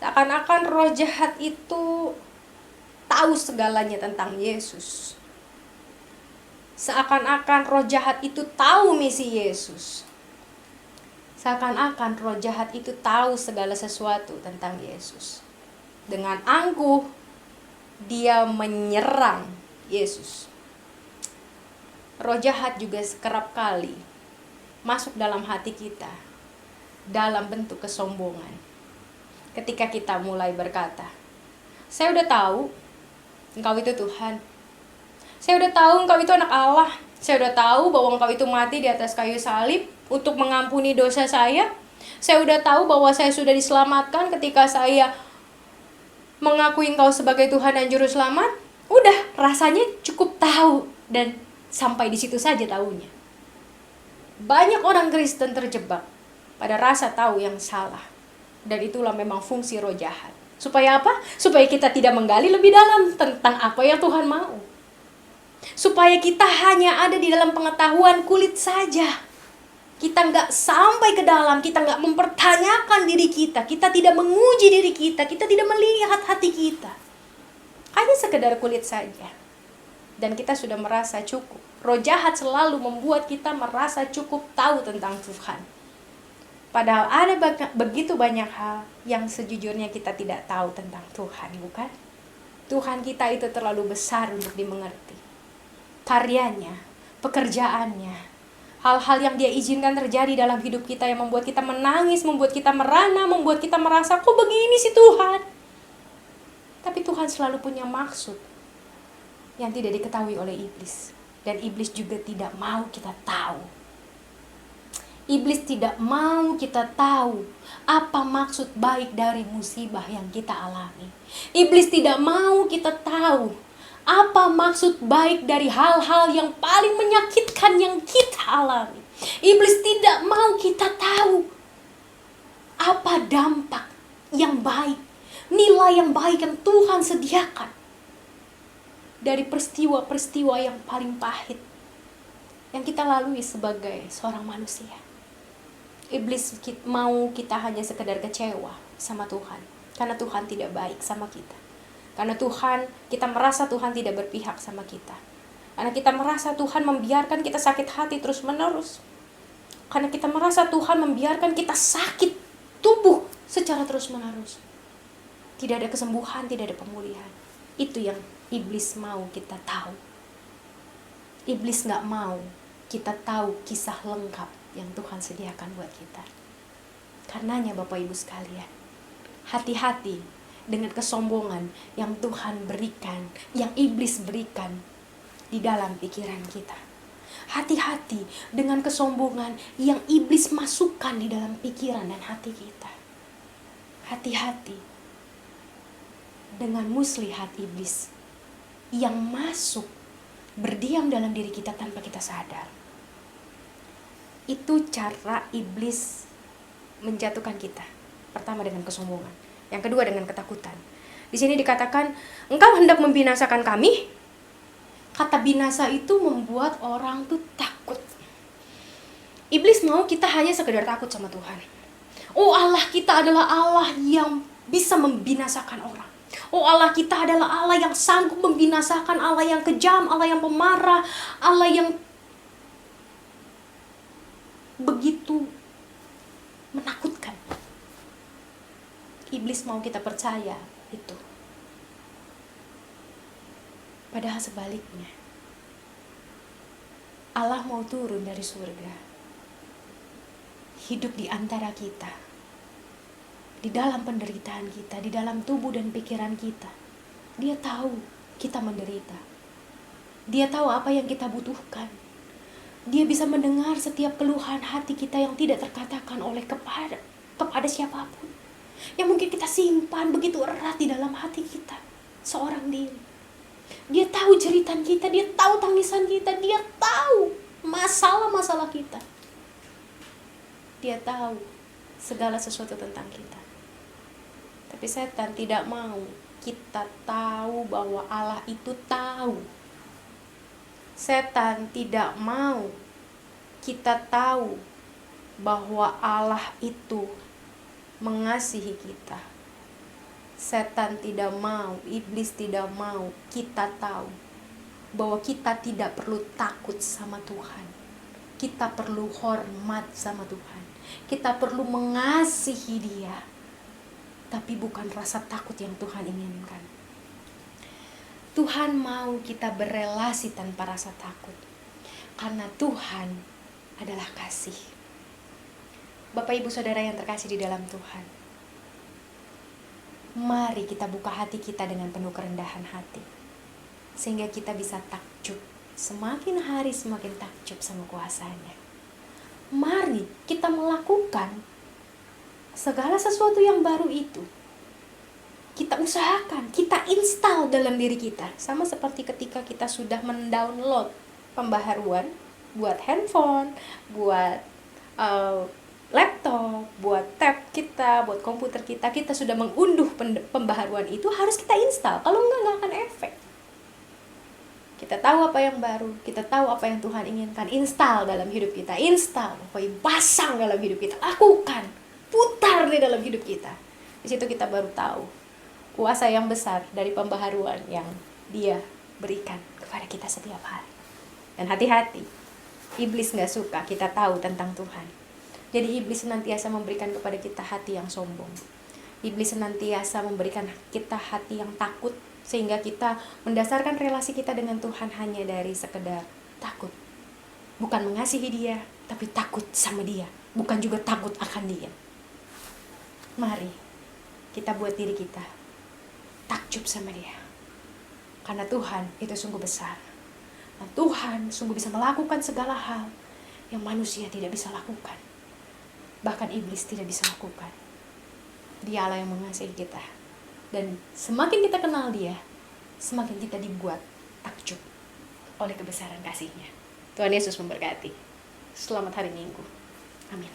Seakan-akan roh jahat itu tahu segalanya tentang Yesus. Seakan-akan roh jahat itu tahu misi Yesus. Seakan-akan roh jahat itu tahu segala sesuatu tentang Yesus. Dengan angkuh, dia menyerang Yesus. Roh jahat juga kerap kali masuk dalam hati kita dalam bentuk kesombongan. Ketika kita mulai berkata, saya udah tahu engkau itu Tuhan. Saya udah tahu engkau itu anak Allah. Saya udah tahu bahwa engkau itu mati di atas kayu salib untuk mengampuni dosa saya. Saya udah tahu bahwa saya sudah diselamatkan ketika saya mengakui engkau sebagai Tuhan dan Juru Selamat. Udah, rasanya cukup tahu dan sampai di situ saja tahunya. Banyak orang Kristen terjebak pada rasa tahu yang salah. Dan itulah memang fungsi roh jahat. Supaya apa? Supaya kita tidak menggali lebih dalam tentang apa yang Tuhan mau. Supaya kita hanya ada di dalam pengetahuan kulit saja. Kita nggak sampai ke dalam, kita nggak mempertanyakan diri kita. Kita tidak menguji diri kita, kita tidak melihat hati kita. Hanya sekedar kulit saja. Dan kita sudah merasa cukup. Roh jahat selalu membuat kita merasa cukup tahu tentang Tuhan. Padahal ada begitu banyak hal yang sejujurnya kita tidak tahu tentang Tuhan, bukan? Tuhan kita itu terlalu besar untuk dimengerti. Karyanya, pekerjaannya, hal-hal yang Dia izinkan terjadi dalam hidup kita yang membuat kita menangis, membuat kita merana, membuat kita merasa, kok begini sih Tuhan? Tapi Tuhan selalu punya maksud yang tidak diketahui oleh iblis. Dan iblis juga tidak mau kita tahu. Iblis tidak mau kita tahu apa maksud baik dari musibah yang kita alami. Iblis tidak mau kita tahu Apa maksud baik dari hal-hal yang paling menyakitkan yang kita alami? Iblis tidak mau kita tahu apa dampak yang baik, nilai yang baik yang Tuhan sediakan dari peristiwa-peristiwa yang paling pahit yang kita lalui sebagai seorang manusia. Iblis mau kita hanya sekedar kecewa sama Tuhan, karena Tuhan tidak baik sama kita. Karena kita merasa Tuhan tidak berpihak sama kita. Karena kita merasa Tuhan membiarkan kita sakit hati terus menerus. Karena kita merasa Tuhan membiarkan kita sakit tubuh secara terus menerus. Tidak ada kesembuhan, tidak ada pemulihan. Itu yang iblis mau kita tahu. Iblis gak mau kita tahu kisah lengkap yang Tuhan sediakan buat kita. Karenanya Bapak Ibu sekalian, hati-hati dengan kesombongan yang Tuhan berikan, yang iblis berikan di dalam pikiran kita. Hati-hati dengan kesombongan yang iblis masukkan di dalam pikiran dan hati kita. Hati-hati dengan muslihat iblis yang masuk berdiam dalam diri kita tanpa kita sadar. Itu cara iblis menjatuhkan kita. Pertama dengan kesombongan, yang kedua dengan ketakutan. Di sini dikatakan, engkau hendak membinasakan kami. Kata binasa itu membuat orang tuh takut. Iblis mau kita hanya sekedar takut sama Tuhan. Oh, Allah kita adalah Allah yang bisa membinasakan orang. Oh, Allah kita adalah Allah yang sanggup membinasakan, Allah yang kejam, Allah yang pemarah, Allah yang begitu menakutkan. Iblis mau kita percaya itu. Padahal sebaliknya, Allah mau turun dari surga, hidup di antara kita, di dalam penderitaan kita, di dalam tubuh dan pikiran kita. Dia tahu kita menderita. Dia tahu apa yang kita butuhkan. Dia bisa mendengar setiap keluhan hati kita yang tidak terkatakan oleh kepada siapapun, yang mungkin kita simpan begitu erat di dalam hati kita, seorang diri. Dia tahu jeritan kita, dia tahu tangisan kita, dia tahu masalah-masalah kita. Dia tahu segala sesuatu tentang kita. Tapi setan tidak mau kita tahu bahwa Allah itu tahu. Setan tidak mau kita tahu bahwa Allah itu mengasihi kita. Setan tidak mau, iblis tidak mau kita tahu bahwa kita tidak perlu takut sama Tuhan. Kita perlu hormat sama Tuhan. Kita perlu mengasihi Dia. Tapi bukan rasa takut yang Tuhan inginkan. Tuhan mau kita berelasi tanpa rasa takut. Karena Tuhan adalah kasih. Bapak Ibu Saudara yang terkasih di dalam Tuhan, mari kita buka hati kita dengan penuh kerendahan hati, sehingga kita bisa takjub. Semakin hari semakin takjub sama kuasanya. Mari kita melakukan segala sesuatu yang baru itu. Kita usahakan, kita install dalam diri kita. Sama seperti ketika kita sudah mendownload pembaharuan buat handphone, buat laptop, buat tab kita, buat komputer kita. Kita sudah mengunduh pembaharuan itu, harus kita install. Kalau enggak akan efek. Kita tahu apa yang baru, kita tahu apa yang Tuhan inginkan. Install dalam hidup kita, install, pasang dalam hidup kita, lakukan, putar di dalam hidup kita. Di situ kita baru tahu kuasa yang besar dari pembaharuan yang Dia berikan kepada kita setiap hari. Dan hati-hati, iblis gak suka kita tahu tentang Tuhan. Jadi iblis senantiasa memberikan kepada kita hati yang sombong. Iblis senantiasa memberikan kita hati yang takut, sehingga kita mendasarkan relasi kita dengan Tuhan hanya dari sekedar takut. Bukan mengasihi Dia, tapi takut sama Dia. Bukan juga takut akan Dia. Mari kita buat diri kita takjub sama Dia. Karena Tuhan itu sungguh besar. Dan Tuhan sungguh bisa melakukan segala hal yang manusia tidak bisa lakukan. Bahkan iblis tidak bisa lakukan. Dia Allah yang mengasihi kita. Dan semakin kita kenal Dia, semakin kita dibuat takjub oleh kebesaran kasih-Nya. Tuhan Yesus memberkati. Selamat hari Minggu. Amin.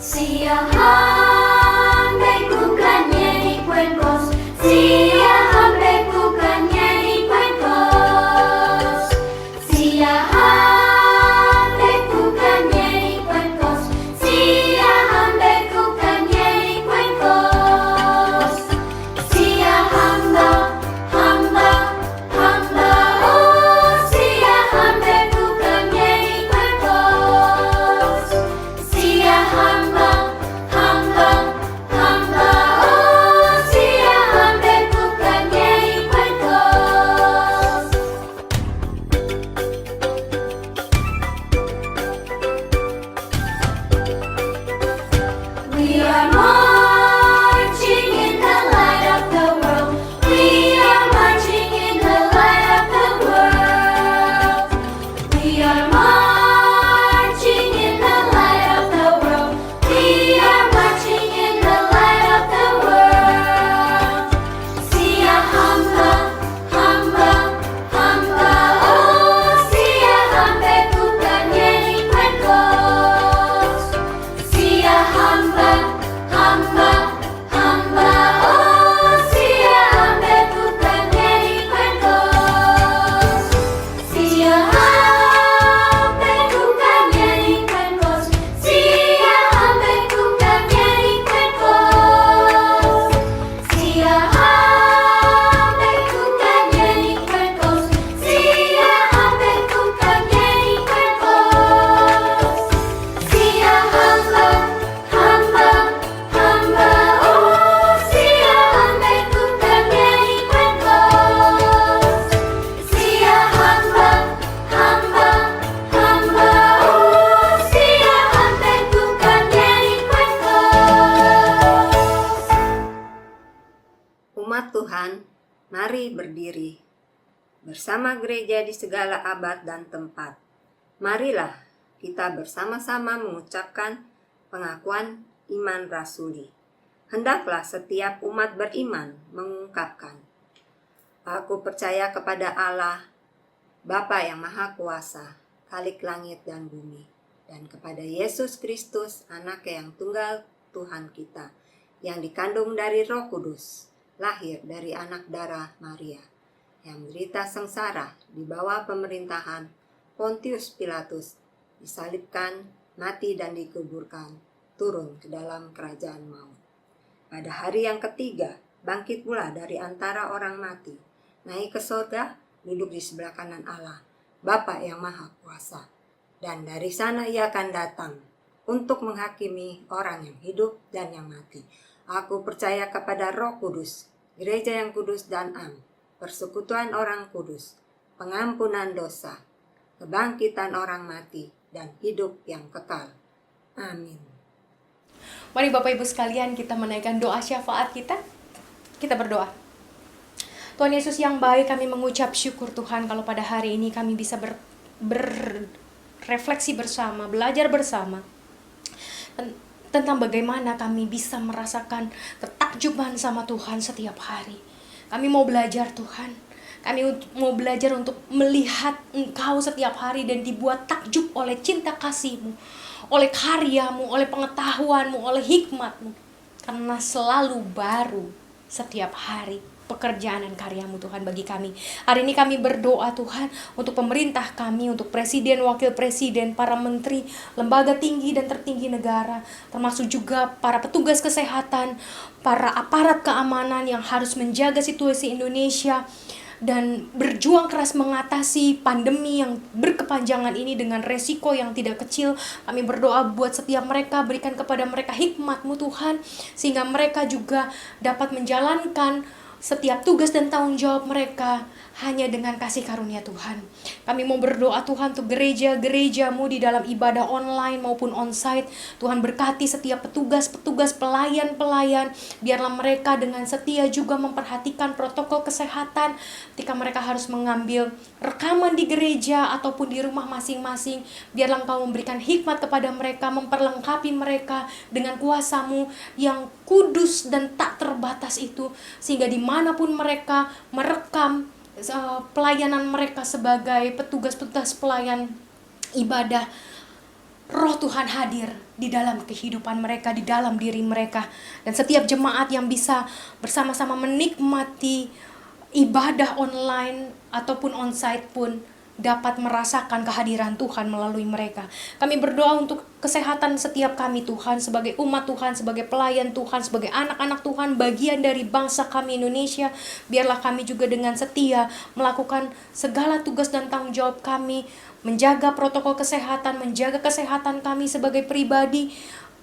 Siahan bekukannya di kuenkos, siahan bekukannya di kuenkos, siahan bekukannya di kuenkos, siahan bekukannya di kuenkos, siahan hamba, oh siahan bekukannya di kuenkos, siahan we are marching in the light of the world. We are marching in the light of the world. We are marching in the light of the world. We are marching in the light of the world. Sia hamba, oh sia hamba bukannya di kuenkos. Sia hamba, oh sia hamba bukannya di kuenkos. Sia hamba bukannya di kuenkos. Sia hamba bukannya di kuenkos. Sia hamba bukannya di kuenkos. Sia hamba bukannya di kuenkos. Sia hamba, oh sia hamba bukannya di kuenkos. Sia hamba, oh sia hamba bukannya di kuenkos. Umat Tuhan, mari berdiri bersama gereja di segala abad dan tempat. Marilah kita bersama-sama mengucapkan pengakuan iman rasuli. Hendaklah setiap umat beriman mengungkapkan, aku percaya kepada Allah, Bapa yang Maha Kuasa, Khalik langit dan bumi, dan kepada Yesus Kristus, Anak yang tunggal Tuhan kita, yang dikandung dari Roh Kudus, lahir dari anak darah Maria, yang menderita sengsara di bawah pemerintahan Pontius Pilatus, disalibkan, mati dan dikuburkan, turun ke dalam kerajaan maut. Pada hari yang ketiga, bangkit pula dari antara orang mati, naik ke surga, duduk di sebelah kanan Allah, Bapa yang Maha Kuasa. Dan dari sana ia akan datang untuk menghakimi orang yang hidup dan yang mati. Aku percaya kepada Roh Kudus, gereja yang kudus dan am, persekutuan orang kudus, pengampunan dosa, kebangkitan orang mati, dan hidup yang kekal. Amin. Mari Bapak Ibu sekalian, kita menaikkan doa syafaat kita. Kita berdoa. Tuhan Yesus yang baik, kami mengucap syukur Tuhan kalau pada hari ini kami bisa berefleksi bersama, belajar bersama tentang bagaimana kami bisa merasakan ketakjuban sama Tuhan setiap hari. Kami mau belajar Tuhan. Kami mau belajar untuk melihat Engkau setiap hari dan dibuat takjub oleh cinta kasih-Mu, oleh karya-Mu, oleh pengetahuan-Mu, oleh hikmat-Mu. Karena selalu baru setiap hari pekerjaan dan karya-Mu Tuhan bagi kami. Hari ini kami berdoa Tuhan untuk pemerintah kami, untuk presiden, wakil presiden, para menteri, lembaga tinggi dan tertinggi negara, termasuk juga para petugas kesehatan, para aparat keamanan yang harus menjaga situasi Indonesia dan berjuang keras mengatasi pandemi yang berkepanjangan ini dengan resiko yang tidak kecil. Kami berdoa buat setiap mereka, berikan kepada mereka hikmat-Mu Tuhan, sehingga mereka juga dapat menjalankan setiap tugas dan tanggung jawab mereka hanya dengan kasih karunia Tuhan. Kami mau berdoa Tuhan untuk gereja-gerejamu di dalam ibadah online maupun onsite. Tuhan berkati setiap petugas-petugas, pelayan-pelayan. Biarlah mereka dengan setia juga memperhatikan protokol kesehatan ketika mereka harus mengambil rekaman di gereja ataupun di rumah masing-masing. Biarlah Engkau memberikan hikmat kepada mereka, memperlengkapi mereka dengan kuasa-Mu yang kudus dan tak terbatas itu, sehingga dimanapun mereka merekam pelayanan mereka sebagai petugas-petugas pelayan ibadah, Roh Tuhan hadir di dalam kehidupan mereka, di dalam diri mereka. Dan setiap jemaat yang bisa bersama-sama menikmati ibadah online ataupun onsite pun dapat merasakan kehadiran Tuhan melalui mereka. Kami berdoa untuk kesehatan setiap kami Tuhan, sebagai umat Tuhan, sebagai pelayan Tuhan, sebagai anak-anak Tuhan, bagian dari bangsa kami Indonesia. Biarlah kami juga dengan setia melakukan segala tugas dan tanggung jawab kami, menjaga protokol kesehatan, menjaga kesehatan kami sebagai pribadi,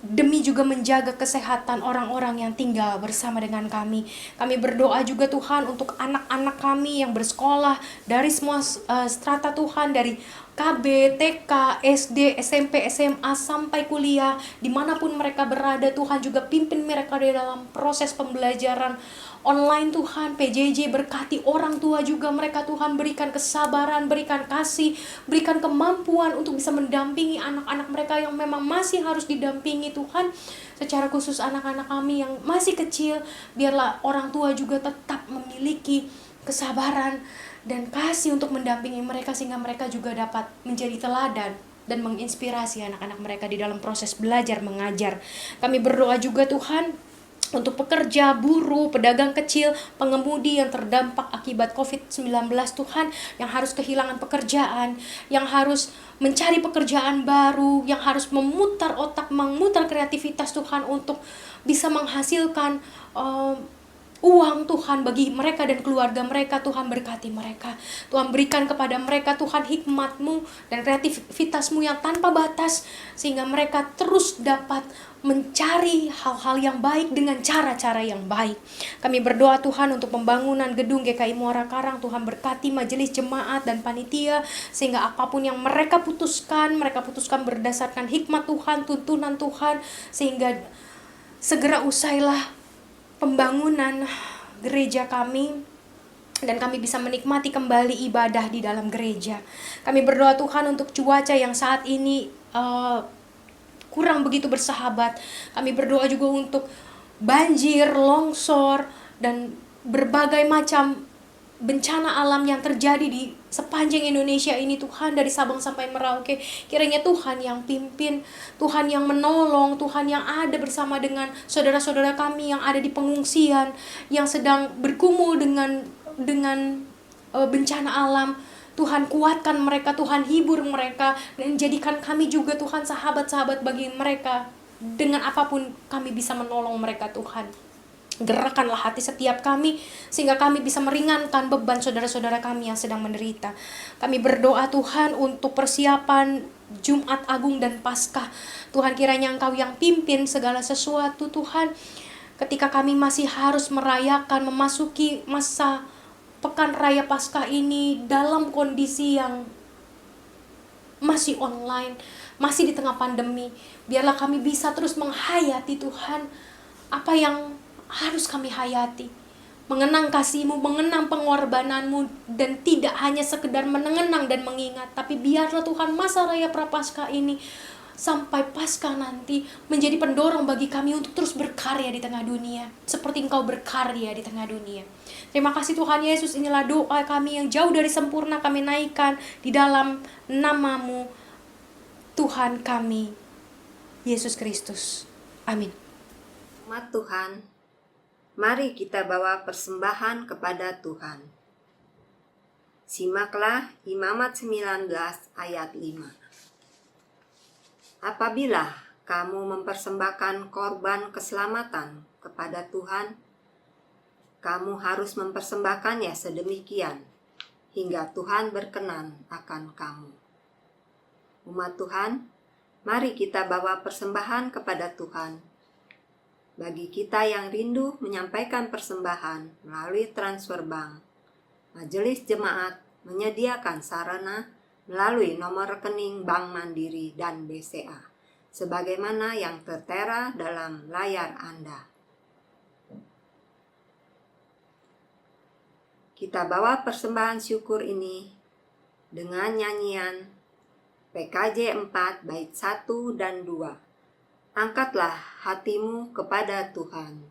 demi juga menjaga kesehatan orang-orang yang tinggal bersama dengan kami. Kami berdoa juga Tuhan untuk anak-anak kami yang bersekolah dari semua strata Tuhan, dari KB, TK, SD, SMP, SMA, sampai kuliah. Dimanapun mereka berada, Tuhan juga pimpin mereka di dalam proses pembelajaran online Tuhan. PJJ berkati orang tua juga mereka Tuhan, berikan kesabaran, berikan kasih, berikan kemampuan untuk bisa mendampingi anak-anak mereka yang memang masih harus didampingi Tuhan. Secara khusus anak-anak kami yang masih kecil, biarlah orang tua juga tetap memiliki kesabaran dan kasih untuk mendampingi mereka, sehingga mereka juga dapat menjadi teladan dan menginspirasi anak-anak mereka di dalam proses belajar mengajar. Kami berdoa juga Tuhan untuk pekerja, buruh, pedagang kecil, pengemudi yang terdampak akibat COVID-19 Tuhan, yang harus kehilangan pekerjaan, yang harus mencari pekerjaan baru, yang harus memutar otak, memutar kreativitas Tuhan untuk bisa menghasilkan uang Tuhan bagi mereka dan keluarga mereka. Tuhan berkati mereka, Tuhan berikan kepada mereka Tuhan hikmat-Mu dan kreativitas-Mu yang tanpa batas, sehingga mereka terus dapat mencari hal-hal yang baik dengan cara-cara yang baik. Kami berdoa Tuhan untuk pembangunan gedung GKI Muara Karang. Tuhan berkati majelis jemaat dan panitia, sehingga apapun yang mereka putuskan berdasarkan hikmat Tuhan, tuntunan Tuhan, sehingga segera usailah pembangunan gereja kami dan kami bisa menikmati kembali ibadah di dalam gereja. Kami berdoa Tuhan untuk cuaca yang saat ini kurang begitu bersahabat. Kami berdoa juga untuk banjir, longsor, dan berbagai macam bencana alam yang terjadi di sepanjang Indonesia ini Tuhan, dari Sabang sampai Merauke. Kiranya Tuhan yang pimpin, Tuhan yang menolong, Tuhan yang ada bersama dengan saudara-saudara kami yang ada di pengungsian, yang sedang bergumul dengan bencana alam. Tuhan kuatkan mereka, Tuhan hibur mereka, dan jadikan kami juga Tuhan sahabat-sahabat bagi mereka. Dengan apapun kami bisa menolong mereka Tuhan. Gerakkanlah hati setiap kami, sehingga kami bisa meringankan beban saudara-saudara kami yang sedang menderita. Kami berdoa Tuhan untuk persiapan Jumat Agung dan Paskah. Tuhan, kiranya Engkau yang pimpin segala sesuatu Tuhan. Ketika kami masih harus merayakan, memasuki masa Pekan Raya Paskah ini dalam kondisi yang masih online, masih di tengah pandemi, biarlah kami bisa terus menghayati Tuhan apa yang harus kami hayati, mengenang kasih-Mu, mengenang pengorbanan-Mu, dan tidak hanya sekedar mengenang dan mengingat, tapi biarlah Tuhan masa Raya Prapaskah ini sampai Paskah nanti menjadi pendorong bagi kami untuk terus berkarya di tengah dunia, seperti Engkau berkarya di tengah dunia. Terima kasih Tuhan Yesus, inilah doa kami yang jauh dari sempurna kami naikkan di dalam nama-Mu, Tuhan kami, Yesus Kristus. Amin. Umat Tuhan, mari kita bawa persembahan kepada Tuhan. Simaklah Imamat 19 ayat 5. Apabila kamu mempersembahkan korban keselamatan kepada Tuhan, kamu harus mempersembahkannya sedemikian hingga Tuhan berkenan akan kamu. Umat Tuhan, mari kita bawa persembahan kepada Tuhan bagi kita yang rindu menyampaikan persembahan melalui transfer bank, Majelis Jemaat menyediakan sarana melalui nomor rekening Bank Mandiri dan BCA, sebagaimana yang tertera dalam layar Anda. Kita bawa persembahan syukur ini dengan nyanyian PKJ 4 bait 1 dan 2. Angkatlah hatimu kepada Tuhan.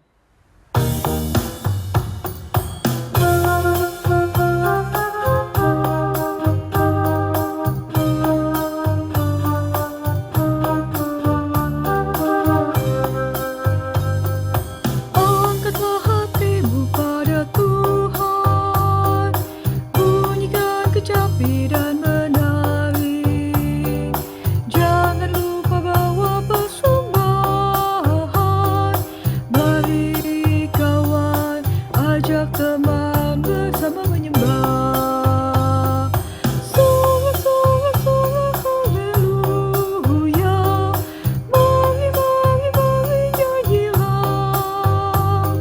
Angkatlah hatimu pada Tuhan, bunyikan kecapi dan menari. Jangan lupa bawa persembahan. Mari kawan, ajak teman bersama menyembah. Sungguh-sungguh haleluya. Mari, mari, mari nyanyilah.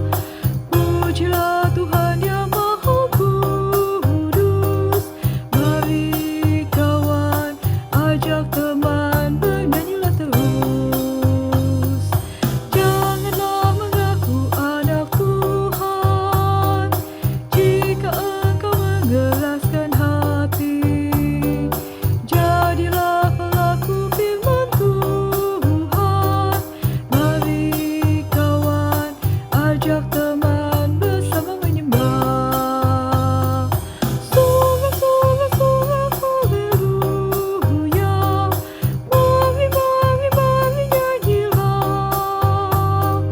Pujilah Tuhan yang Maha Kudus. Mari kawan, ajak teman bernyanyilah terus. Janganlah mengaku anak Tuhan jika engkau mengeraskan hati. Jadilah pelaku firman Tuhan. Mari kawan, ajak teman bersama menyembah. Sungguh-sungguh haleluya. Mari, mari, mari nyanyilah.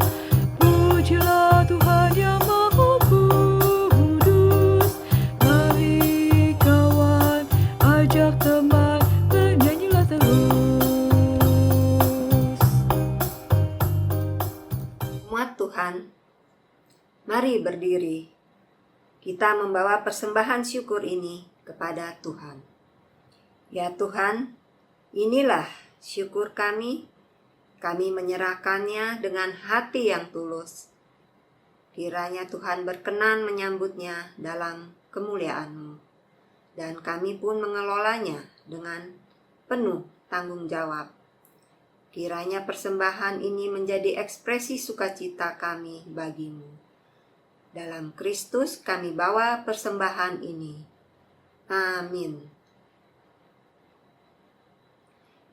Pujilah Tuhan yang Maha Kudus. Mari kawan, ajak teman bernyanyilah terus. Umat Tuhan, mari berdiri. Kita membawa persembahan syukur ini kepada Tuhan. Ya Tuhan, inilah syukur kami. Kami menyerahkannya dengan hati yang tulus. Kiranya Tuhan berkenan menyambutnya dalam kemuliaan-Mu. Dan kami pun mengelolanya dengan penuh tanggung jawab. Kiranya persembahan ini menjadi ekspresi sukacita kami bagi-Mu. Dalam Kristus kami bawa persembahan ini. Amin.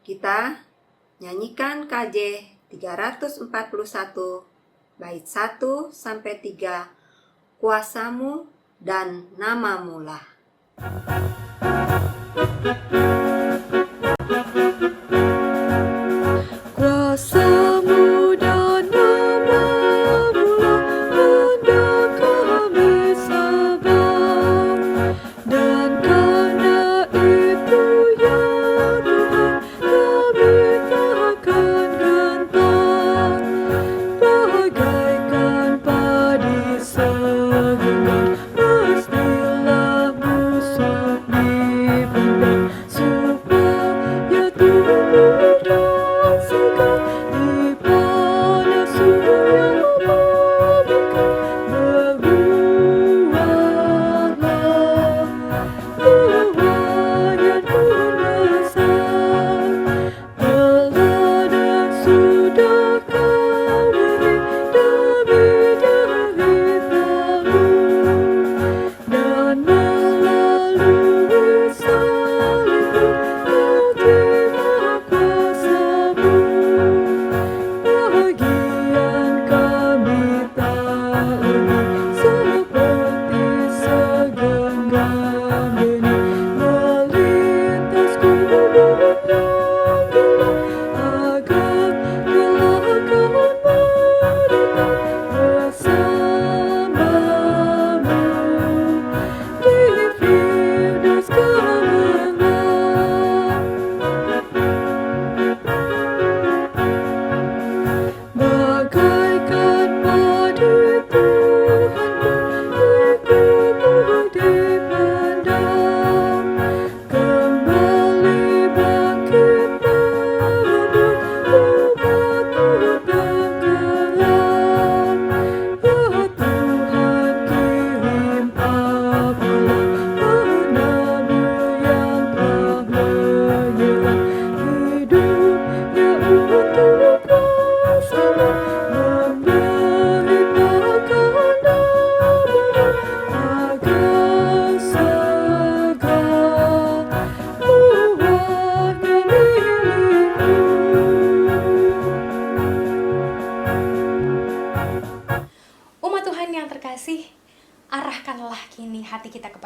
Kita nyanyikan KJ 341 bait 1 sampai 3. Kuasamu dan namamu lah. Kuasamu dan namamu lah hendak kami sembah. Dan karena itu ya Tuhan, kami takkan gentar. Bagaikan padi segenggam, mestilah busuk dipendam.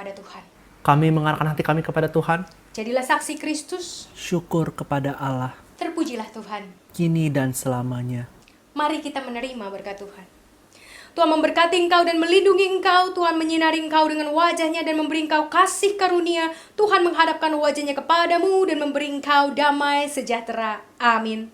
kepada Tuhan. Kami mengarahkan hati kami kepada Tuhan. Jadilah saksi Kristus. Syukur kepada Allah, Terpujilah Tuhan. kini dan selamanya. Mari kita menerima berkat Tuhan. Tuhan memberkati engkau dan melindungi engkau. Tuhan menyinari engkau dengan wajah-Nya dan memberi engkau kasih karunia. Tuhan menghadapkan wajah-Nya kepadamu dan memberi engkau damai sejahtera. Amin.